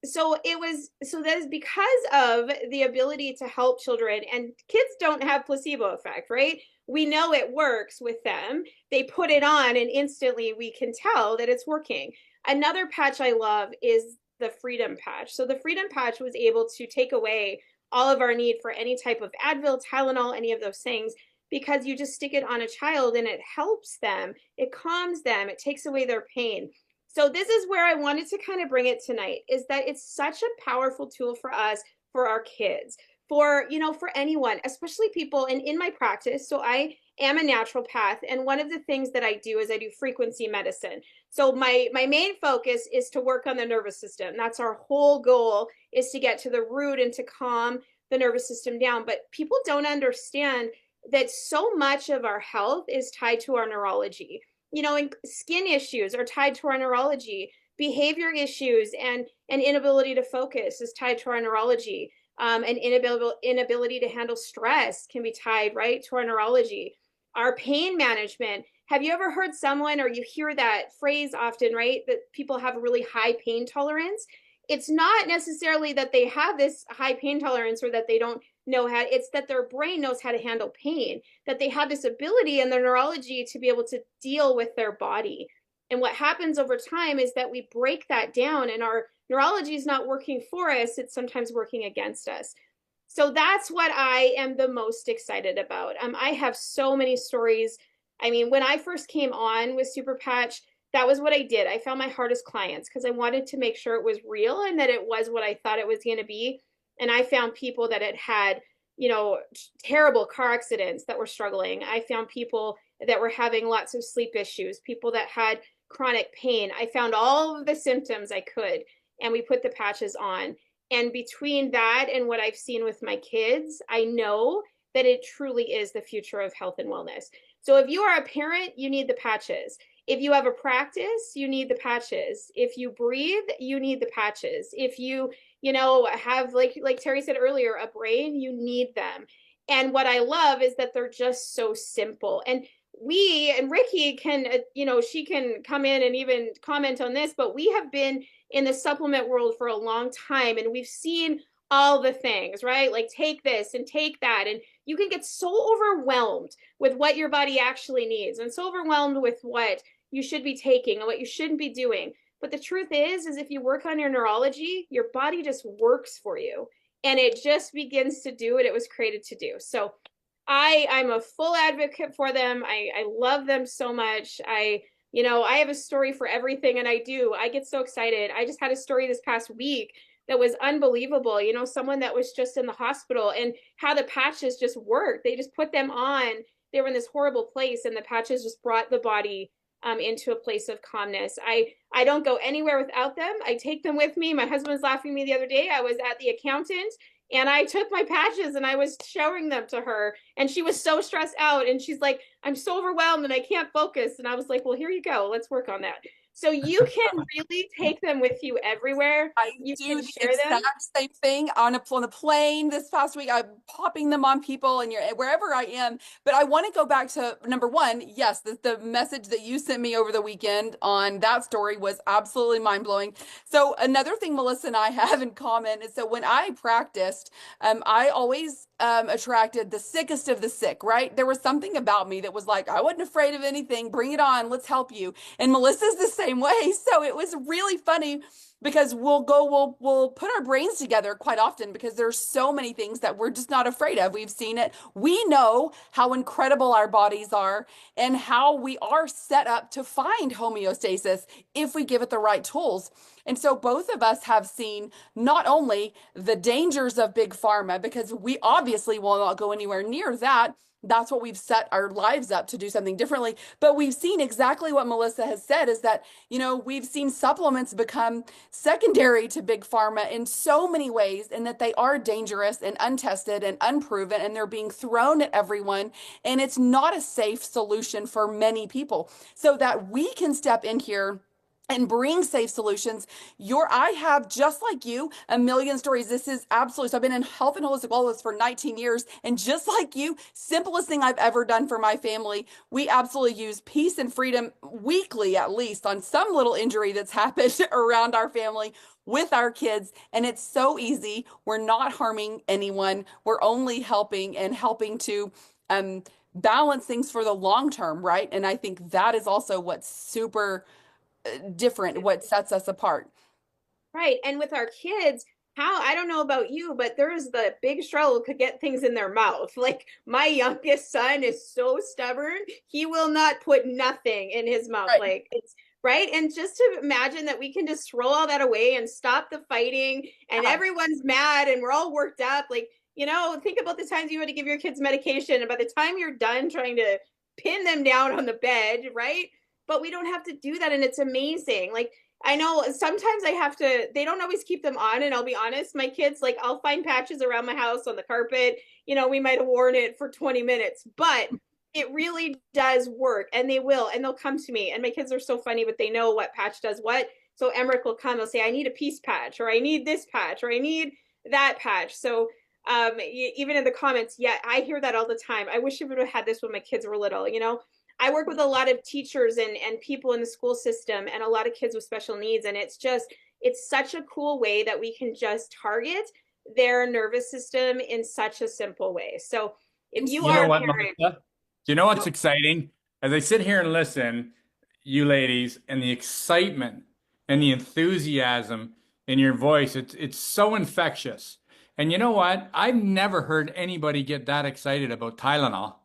So that is because of the ability to help children, and kids don't have placebo effect, right? We know it works with them. They put it on and instantly we can tell that it's working. Another patch I love is the Freedom Patch. So the Freedom Patch was able to take away all of our need for any type of Advil, Tylenol, any of those things, because you just stick it on a child and it helps them, it calms them, it takes away their pain. So this is where I wanted to kind of bring it tonight, is that it's such a powerful tool for us, for our kids, for anyone, especially people. And in my practice, so I am a naturopath, and one of the things that I do is I do frequency medicine. So my main focus is to work on the nervous system. That's our whole goal, is to get to the root and to calm the nervous system down. But people don't understand that so much of our health is tied to our neurology. And skin issues are tied to our neurology. Behavior issues and inability to focus is tied to our neurology. And inability to handle stress can be tied right to our neurology. Our pain management. Have you ever heard someone, or you hear that phrase often, right, that people have a really high pain tolerance? It's not necessarily that they have this high pain tolerance or that they don't know how, it's that their brain knows how to handle pain, that they have this ability in their neurology to be able to deal with their body. And what happens over time is that we break that down, and our neurology is not working for us, it's sometimes working against us. So that's what I am the most excited about. I have so many stories. I mean, when I first came on with Super Patch, that was what I did. I found my hardest clients because I wanted to make sure it was real and that it was what I thought it was going to be. And I found people that had terrible car accidents that were struggling. I found people that were having lots of sleep issues, people that had chronic pain. I found all of the symptoms I could, and we put the patches on. And between that and what I've seen with my kids, I know that it truly is the future of health and wellness. So if you are a parent, you need the patches. If you have a practice, you need the patches. If you breathe, you need the patches. If you have, like Terry said earlier, a brain, you need them. And what I love is that they're just so simple. And Ricky can, she can come in and even comment on this, but we have been in the supplement world for a long time, and we've seen all the things, right? Like take this and take that. And you can get so overwhelmed with what your body actually needs, and so overwhelmed with what you should be taking and what you shouldn't be doing. But the truth is if you work on your neurology, your body just works for you, and it just begins to do what it was created to do. So I'm a full advocate for them. I love them so much. I have a story for everything, and I get so excited. I just had a story this past week that was unbelievable. Someone that was just in the hospital, and how the patches just worked. They just put them on. They were in this horrible place, and the patches just brought the body into a place of calmness. I don't go anywhere without them. I take them with me. My husband was laughing at me the other day. I was at the accountant, and I took my patches and I was showing them to her, and she was so stressed out, and she's like, I'm so overwhelmed and I can't focus. And I was like, well, here you go. Let's work on that. So you can really take them with you everywhere. I You do can the share them. exact same thing on the plane this past week. I'm popping them on people and wherever I am. But I want to go back to number one. Yes, the message that you sent me over the weekend on that story was absolutely mind blowing. So another thing Melissa and I have in common is, so when I practiced, I always attracted the sickest of the sick, right? There was something about me that was like, I wasn't afraid of anything. Bring it on. Let's help you. And Melissa's the same way. So it was really funny because we'll put our brains together quite often because there's so many things that we're just not afraid of. We've seen it. We know how incredible our bodies are and how we are set up to find homeostasis if we give it the right tools. And so both of us have seen not only the dangers of big pharma, because we obviously will not go anywhere near that. That's what we've set our lives up to do something differently. But we've seen exactly what Melissa has said, is that, we've seen supplements become secondary to big pharma in so many ways, and that they are dangerous and untested and unproven, and they're being thrown at everyone. And it's not a safe solution for many people. So that we can step in here and bring safe solutions. I have, just like you, a million stories. This is absolutely, so I've been in health and holistic wellness for 19 years. And just like you, simplest thing I've ever done for my family, we absolutely use peace and freedom weekly, at least, on some little injury that's happened around our family with our kids. And it's so easy. We're not harming anyone. We're only helping to balance things for the long term, right? And I think that is also what's super different, what sets us apart. Right. And with our kids, I don't know about you, but there's the big struggle to get things in their mouth. Like my youngest son is so stubborn. He will not put nothing in his mouth. Right. Like it's right. And just to imagine that we can just throw all that away and stop the fighting and everyone's mad and we're all worked up. Like, think about the times you had to give your kids medication, and by the time you're done trying to pin them down on the bed, right? But we don't have to do that. And it's amazing. Like, I know sometimes they don't always keep them on. And I'll be honest, my kids, like, I'll find patches around my house on the carpet. We might have worn it for 20 minutes, but it really does work, and they will, and they'll come to me. And my kids are so funny, but they know what patch does what. So Emmerich will come, he'll say, I need a peace patch, or I need this patch, or I need that patch. So even in the comments, yeah, I hear that all the time. I wish I would have had this when my kids were little. I work with a lot of teachers and people in the school system and a lot of kids with special needs. And it's such a cool way that we can just target their nervous system in such a simple way. So if you are a parent, Melissa? Do you know what's exciting? As I sit here and listen, you ladies, and the excitement and the enthusiasm in your voice, it's so infectious. And you know what? I've never heard anybody get that excited about Tylenol.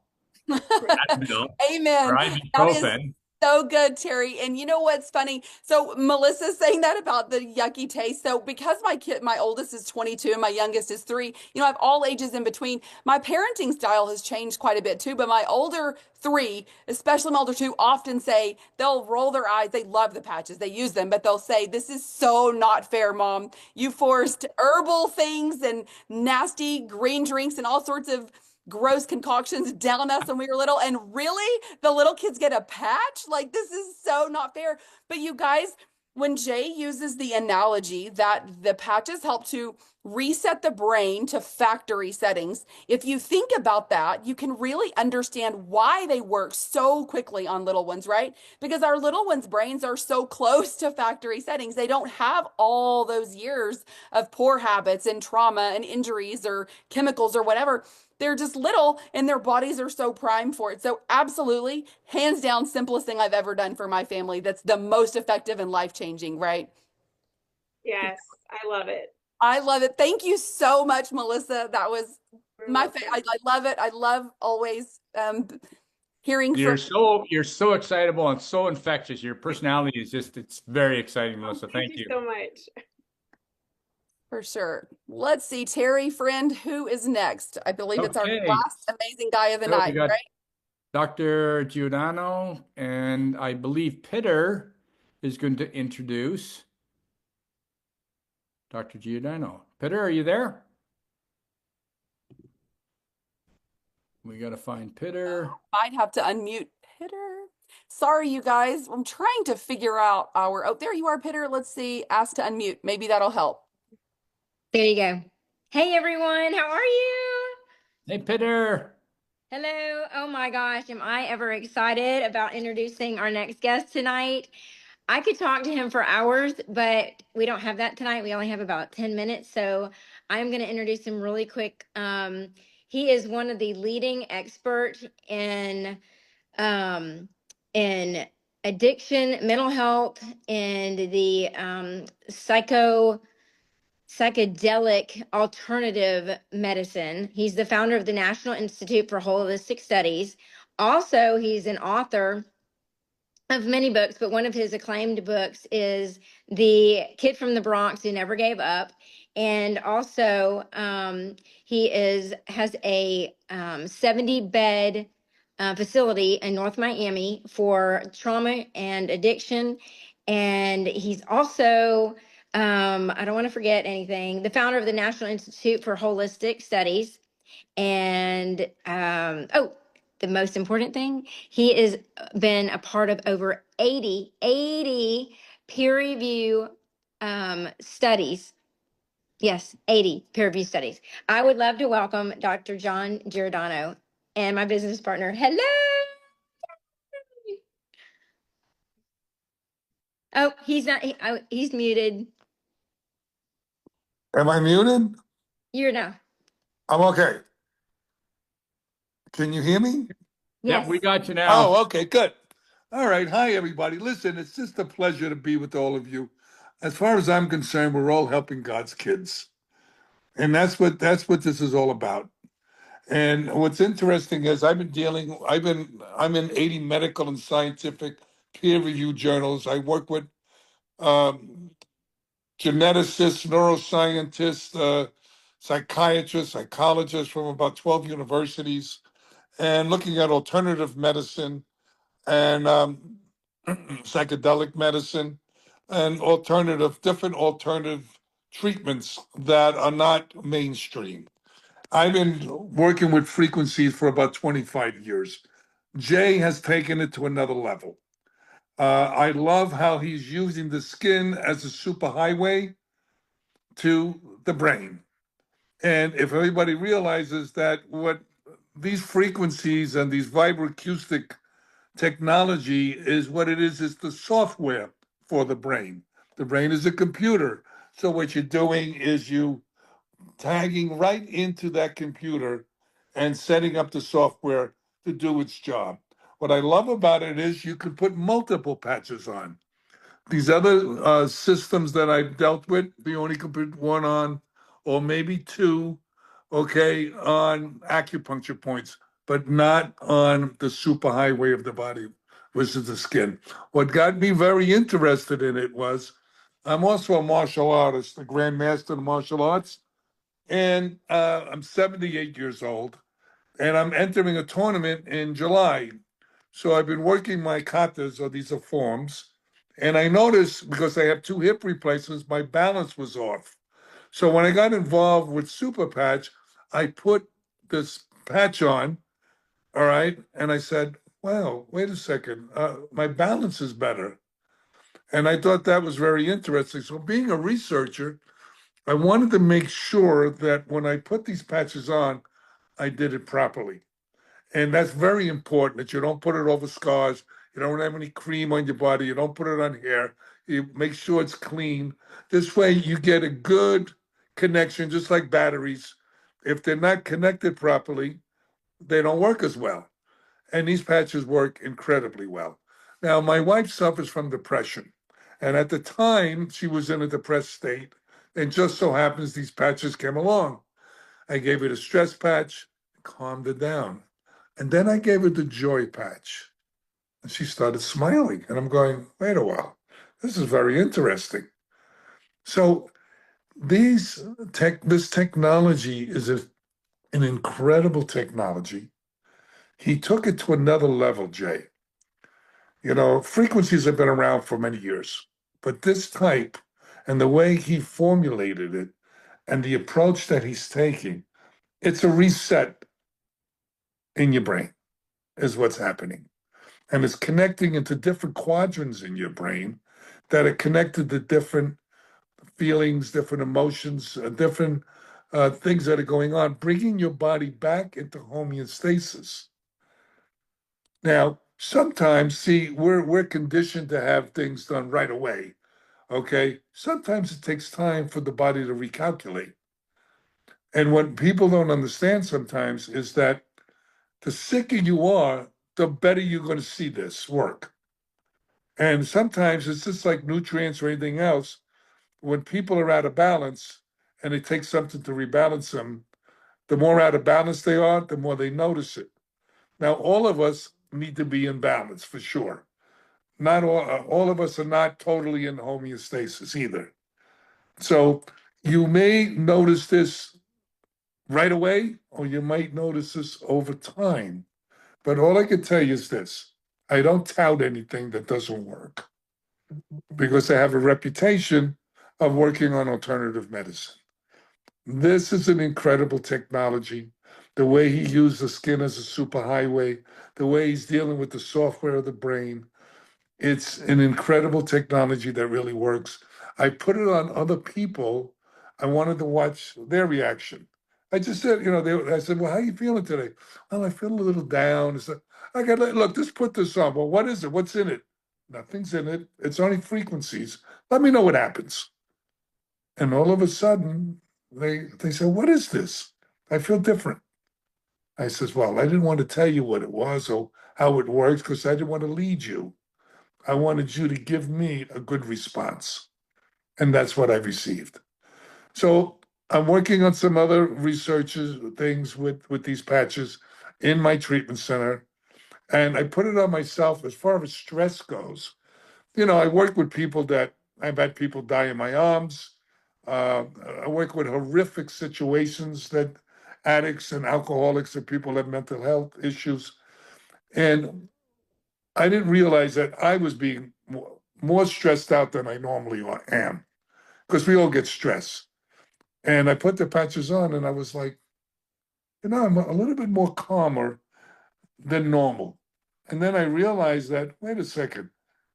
Amen. That is so good, Terry. And you know what's funny? So Melissa's saying that about the yucky taste. So because my oldest is 22 and my youngest is 3, I have all ages in between. My parenting style has changed quite a bit too, but my older 3, especially my older 2, often say, they'll roll their eyes. They love the patches. They use them, but they'll say, this is so not fair, Mom. You forced herbal things and nasty green drinks and all sorts of gross concoctions down us when we were little, and really the little kids get a patch. Like, this is so not fair. But you guys, when Jay uses the analogy that the patches help to reset the brain to factory settings, if you think about that, you can really understand why they work so quickly on little ones, right? Because our little ones' brains are so close to factory settings. They don't have all those years of poor habits and trauma and injuries or chemicals or whatever. They're just little and their bodies are so primed for it. So absolutely, hands down, simplest thing I've ever done for my family. That's the most effective and life-changing, right? Yes, I love it. I love it. Thank you so much, Melissa. That was my favorite. I love it. I love always hearing you're from so excitable and so infectious. Your personality is it's very exciting, Melissa. Thank you so much. For sure. Let's see, Terry, friend, who is next? I believe it's our last amazing guy of the night, right? Dr. Giordano, and I believe Peter is going to introduce Dr. Giordano. Peter, are you there? We got to find Peter. Might have to unmute Peter. Sorry, you guys. I'm trying to figure out our. Oh, there you are, Pitter. Let's see. Ask to unmute. Maybe that'll help. There you go. Hey everyone, how are you? Hey, Peter. Hello. Oh my gosh, am I ever excited about introducing our next guest tonight? I could talk to him for hours, but we don't have that tonight. We only have about 10 minutes, so I'm going to introduce him really quick. He is one of the leading experts um, in addiction, mental health, and the psychedelic alternative medicine. He's the founder of the National Institute for Holistic Studies. Also, he's an author of many books, but one of his acclaimed books is The Kid from the Bronx Who Never Gave Up. And also, he has a 70-bed facility in North Miami for trauma and addiction. And he's also, I don't want to forget anything, the founder of the National Institute for Holistic Studies. And the most important thing, he has been a part of over 80 peer review studies. Yes, 80 peer review studies. I would love to welcome Dr. John Giordano and my business partner. Hello. Oh, he's not. He's muted. Am I muted? You're no. I'm okay. Can you hear me? Yep, we Yes. got you now. Oh, okay, good. All right. Hi, everybody. Listen, it's just a pleasure to be with all of you. As far as I'm concerned, we're all helping God's kids. And that's what this is all about. And what's interesting is I'm in 80 medical and scientific peer-reviewed journals. I work with geneticists, neuroscientists, psychiatrists, psychologists from about 12 universities, and looking at alternative medicine and psychedelic medicine and different alternative treatments that are not mainstream. I've been working with frequencies for about 25 years. Jay has taken it to another level. I love how he's using the skin as a superhighway to the brain. And if everybody realizes that what these frequencies and these vibroacoustic technology is what it is the software for the brain. The brain is a computer. So what you're doing is you tagging right into that computer and setting up the software to do its job. What I love about it is you can put multiple patches on. These other systems that I've dealt with, we only could put one on, or maybe two, okay, on acupuncture points, but not on the superhighway of the body, which is the skin. What got me very interested in it was I'm also a martial artist, a grand master in martial arts, and I'm 78 years old, and I'm entering a tournament in July. So I've been working my katas, or these are forms, and I noticed because I have 2 hip replacements, my balance was off. So when I got involved with Super Patch, I put this patch on, all right, and I said, wow, wait a second, my balance is better. And I thought that was very interesting. So being a researcher, I wanted to make sure that when I put these patches on, I did it properly. And that's very important that you don't put it over scars. You don't have any cream on your body. You don't put it on hair. You make sure it's clean. This way you get a good connection, just like batteries. If they're not connected properly, they don't work as well. And these patches work incredibly well. Now, my wife suffers from depression. And at the time, she was in a depressed state. And just so happens these patches came along. I gave her the stress patch, calmed her down. And then I gave her the joy patch. And she started smiling. And I'm going, wait a while, this is very interesting. So this technology is an incredible technology. He took it to another level, Jay. You know, frequencies have been around for many years, but this type and the way he formulated it and the approach that he's taking, it's a reset in your brain, is what's happening. and it's connecting into different quadrants in your brain that are connected to different feelings, different emotions, different things that are going on, bringing your body back into homeostasis. Now, sometimes, see, we're conditioned to have things done right away. Okay, sometimes it takes time for the body to recalculate. And what people don't understand sometimes is that the sicker you are, the better you're going to see this work. And sometimes it's just like nutrients or anything else. When people are out of balance and it takes something to rebalance them, the more out of balance they are, the more they notice it. Now, all of us need to be in balance for sure. Not all of us are not totally in homeostasis either. So you may notice this right away, or you might notice this over time. But all I can tell you is this: I don't tout anything that doesn't work because I have a reputation of working on alternative medicine. This is an incredible technology. The way he used the skin as a superhighway, the way he's dealing with the software of the brain, it's an incredible technology that really works. I put it on other people. I wanted to watch their reaction. I just said, I said, well, how are you feeling today? Well, I feel a little down. It's like, I got, look, just put this on. Well, what is it? What's in it? Nothing's in it. It's only frequencies. Let me know what happens. And all of a sudden, they said, what is this? I feel different. I says, well, I didn't want to tell you what it was or how it works because I didn't want to lead you. I wanted you to give me a good response. And that's what I've received. So I'm working on some other researches, things with these patches in my treatment center. And I put it on myself as far as stress goes. I work with people that I've had people die in my arms. I work with horrific situations that addicts and alcoholics and people have mental health issues. And I didn't realize that I was being more stressed out than I normally am because we all get stressed. And I put the patches on and I was like, I'm a little bit more calmer than normal. And then I realized that, wait a second,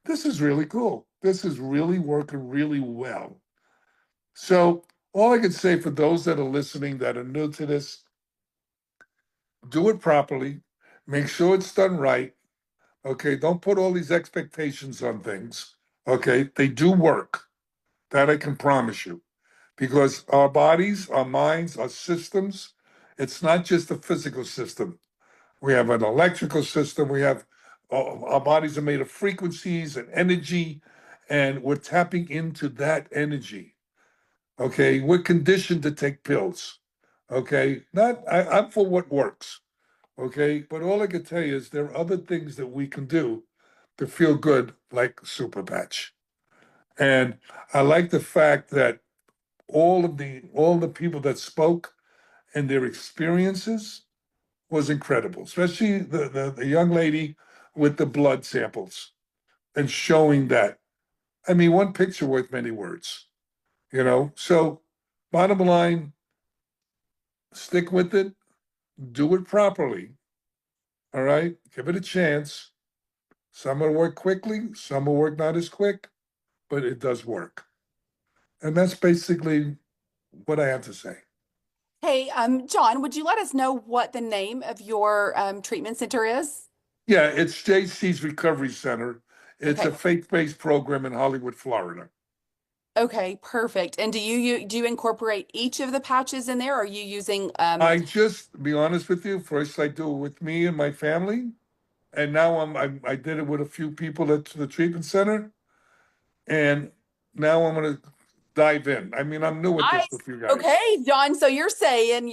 this is really cool. This is really working really well. So all I can say for those that are listening that are new to this, do it properly, make sure it's done right. Okay, don't put all these expectations on things. Okay, they do work. That I can promise you. Because our bodies, our minds, our systems, it's not just a physical system. We have an electrical system. We have our bodies are made of frequencies and energy, and we're tapping into that energy. Okay, we're conditioned to take pills. Okay, I'm for what works. Okay, but all I can tell you is there are other things that we can do to feel good, like Super Patch. And I like the fact that all the people that spoke and their experiences was incredible, especially the young lady with the blood samples and showing that. I mean, one picture worth many words. So bottom line, stick with it, do it properly. All right, give it a chance. Some will work quickly, some will work not as quick, but it does work. And that's basically what I have to say. Hey, John, would you let us know what the name of your treatment center is? Yeah, it's JC's Recovery Center. It's Okay. a faith-based program in Hollywood, Florida. Okay, perfect. And do you incorporate each of the patches in there? Or are you using I just, be honest with you, first I do it with me and my family, and now I did it with a few people at the treatment center, and now I'm gonna dive in. I mean, I'm new at this Nice. with you guys. Okay, John. So you're saying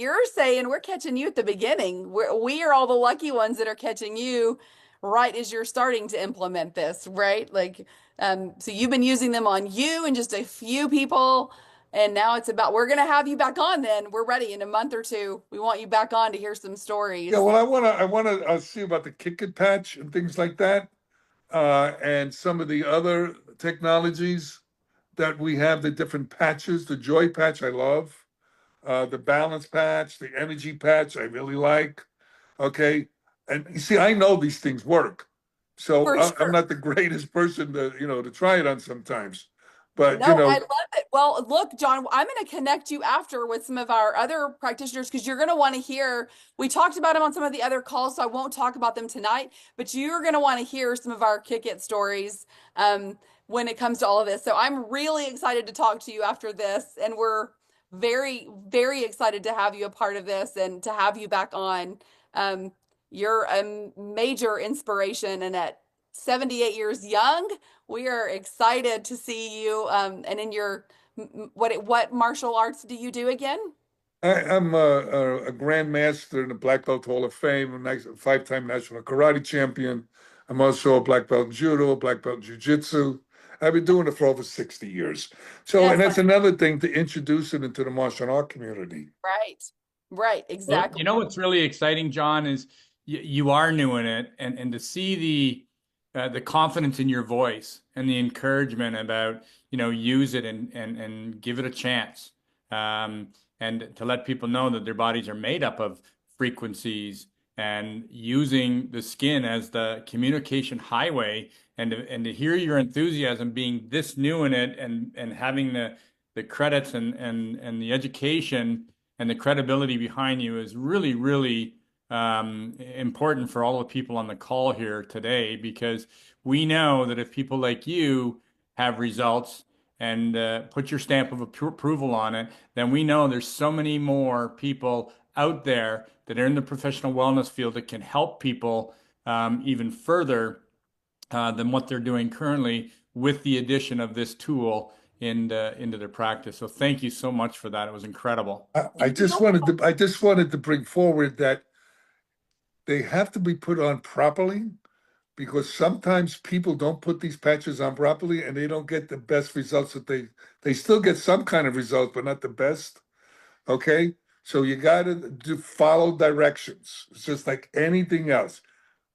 we're catching you at the beginning. We are all the lucky ones that are catching you right as you're starting to implement this, right? Like, so you've been using them on you and just a few people, and now it's about we're gonna have you back on then. We're ready in a month or two. We want you back on to hear some Yeah, stories. well, I wanna see about the Kick It patch and things like that, and some of the other technologies that we have, the different patches. The Joy patch I love. The balance patch, the energy patch, I really like. Okay. And you see, I know these things work. So For I'm sure. not the greatest person to, to try it on sometimes. But, No, I love it. Well, look, John, I'm going to connect you after with some of our other practitioners because you're going to want to hear. We talked about them on some of the other calls, so I won't talk about them tonight, but you're going to want to hear some of our kick it stories when it comes to all of this. So I'm really excited to talk to you after this, and we're very, very excited to have you a part of this and to have you back on. Um, you're a major inspiration, and at 78 years young, we are excited to see you. And in your what martial arts do you do again? I'm a Grand Master in the Black Belt Hall of Fame, a nice 5-time national karate champion. I'm also a black belt in judo, black belt in jiu-jitsu. I've been doing it for over 60 years. So, and that's another thing to introduce it into the martial art community. Right. Right. Well, Exactly. you know what's really exciting, John, is you are new in it, and to see the confidence in your voice and the encouragement about, use it and give it a chance. And to let people know that their bodies are made up of frequencies, and using the skin as the communication highway, and to hear your enthusiasm being this new in it, and having the credits and the education and the credibility behind you is really, really important for all the people on the call here today, because we know that if people like you have results and put your stamp of approval on it, then we know there's so many more people out there that are in the professional wellness field that can help people even further than what they're doing currently, with the addition of this tool into their practice. So thank you so much for that. It was incredible. I just wanted to bring forward that they have to be put on properly, because sometimes people don't put these patches on properly and they don't get the best results that they still get some kind of results, but not the best. Okay. So you got to follow directions. It's just like anything else.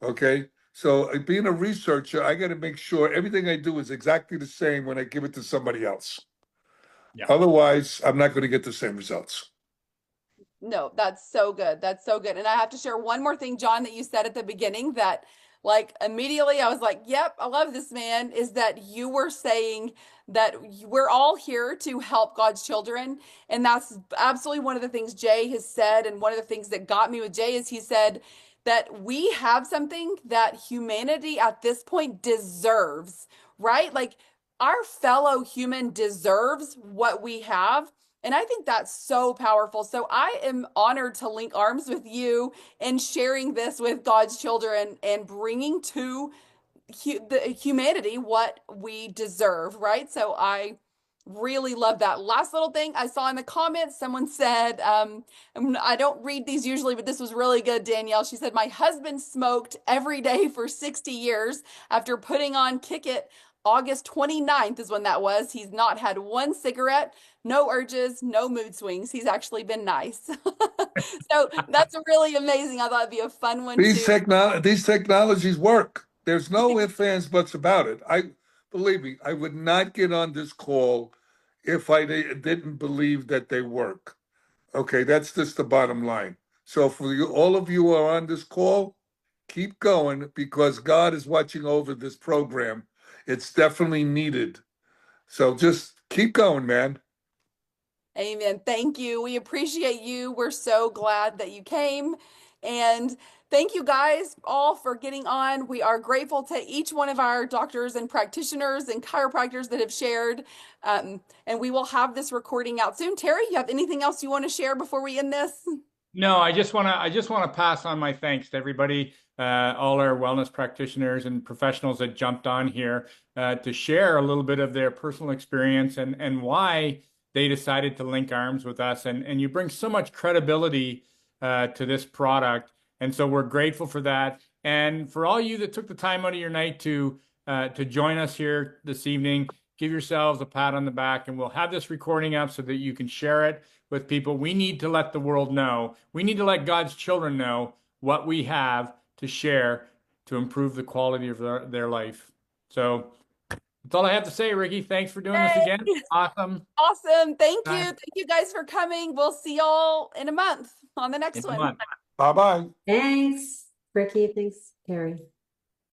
Okay. So being a researcher, I got to make sure everything I do is exactly the same when I give it to somebody else. Yeah. Otherwise, I'm not going to get the same results. No, that's so good. That's so good. And I have to share one more thing, John, that you said at the beginning that like immediately I was like, yep, I love this, man, is that you were saying that we're all here to help God's children. And that's absolutely one of the things Jay has said. And one of the things that got me with Jay is he said that we have something that humanity at this point deserves, right? Like our fellow human deserves what we have. And I think that's so powerful. So I am honored to link arms with you and sharing this with God's children and bringing to the humanity what we deserve, right? So I really love that. Last little thing I saw in the comments, someone said, I don't read these usually, but this was really good, Danielle. She said, my husband smoked every day for 60 years after putting on Kick It. August 29th is when that was. He's not had one cigarette, no urges, no mood swings. He's actually been nice. So that's really amazing. I thought it'd be a fun one These too. these technologies work. There's no ifs, ands, buts about it. Believe me, I would not get on this call if I didn't believe that they work. Okay, that's just the bottom line. So for you, all of you who are on this call, keep going, because God is watching over this program. It's definitely needed. So just keep going, man. Amen. Thank you. We appreciate you. We're so glad that you came. And thank you guys all for getting on. We are grateful to each one of our doctors and practitioners and chiropractors that have shared. And we will have this recording out soon. Terry, you have anything else you want to share before we end this? No, I just want to pass on my thanks to everybody, all our wellness practitioners and professionals that jumped on here to share a little bit of their personal experience and why they decided to link arms with us. And you bring so much credibility to this product, and so we're grateful for that. And for all you that took the time out of your night to join us here this evening, give yourselves a pat on the back, and we'll have this recording up so that you can share it with people. We need to let the world know. We need to let God's children know what we have to share to improve the quality of their life. So that's all I have to say, Ricky. Thanks for doing this again. Awesome. Awesome. Thank you. Thank you guys for coming. We'll see y'all in a month on the next one. Bye-bye. Thanks, Ricky. Thanks, Terry.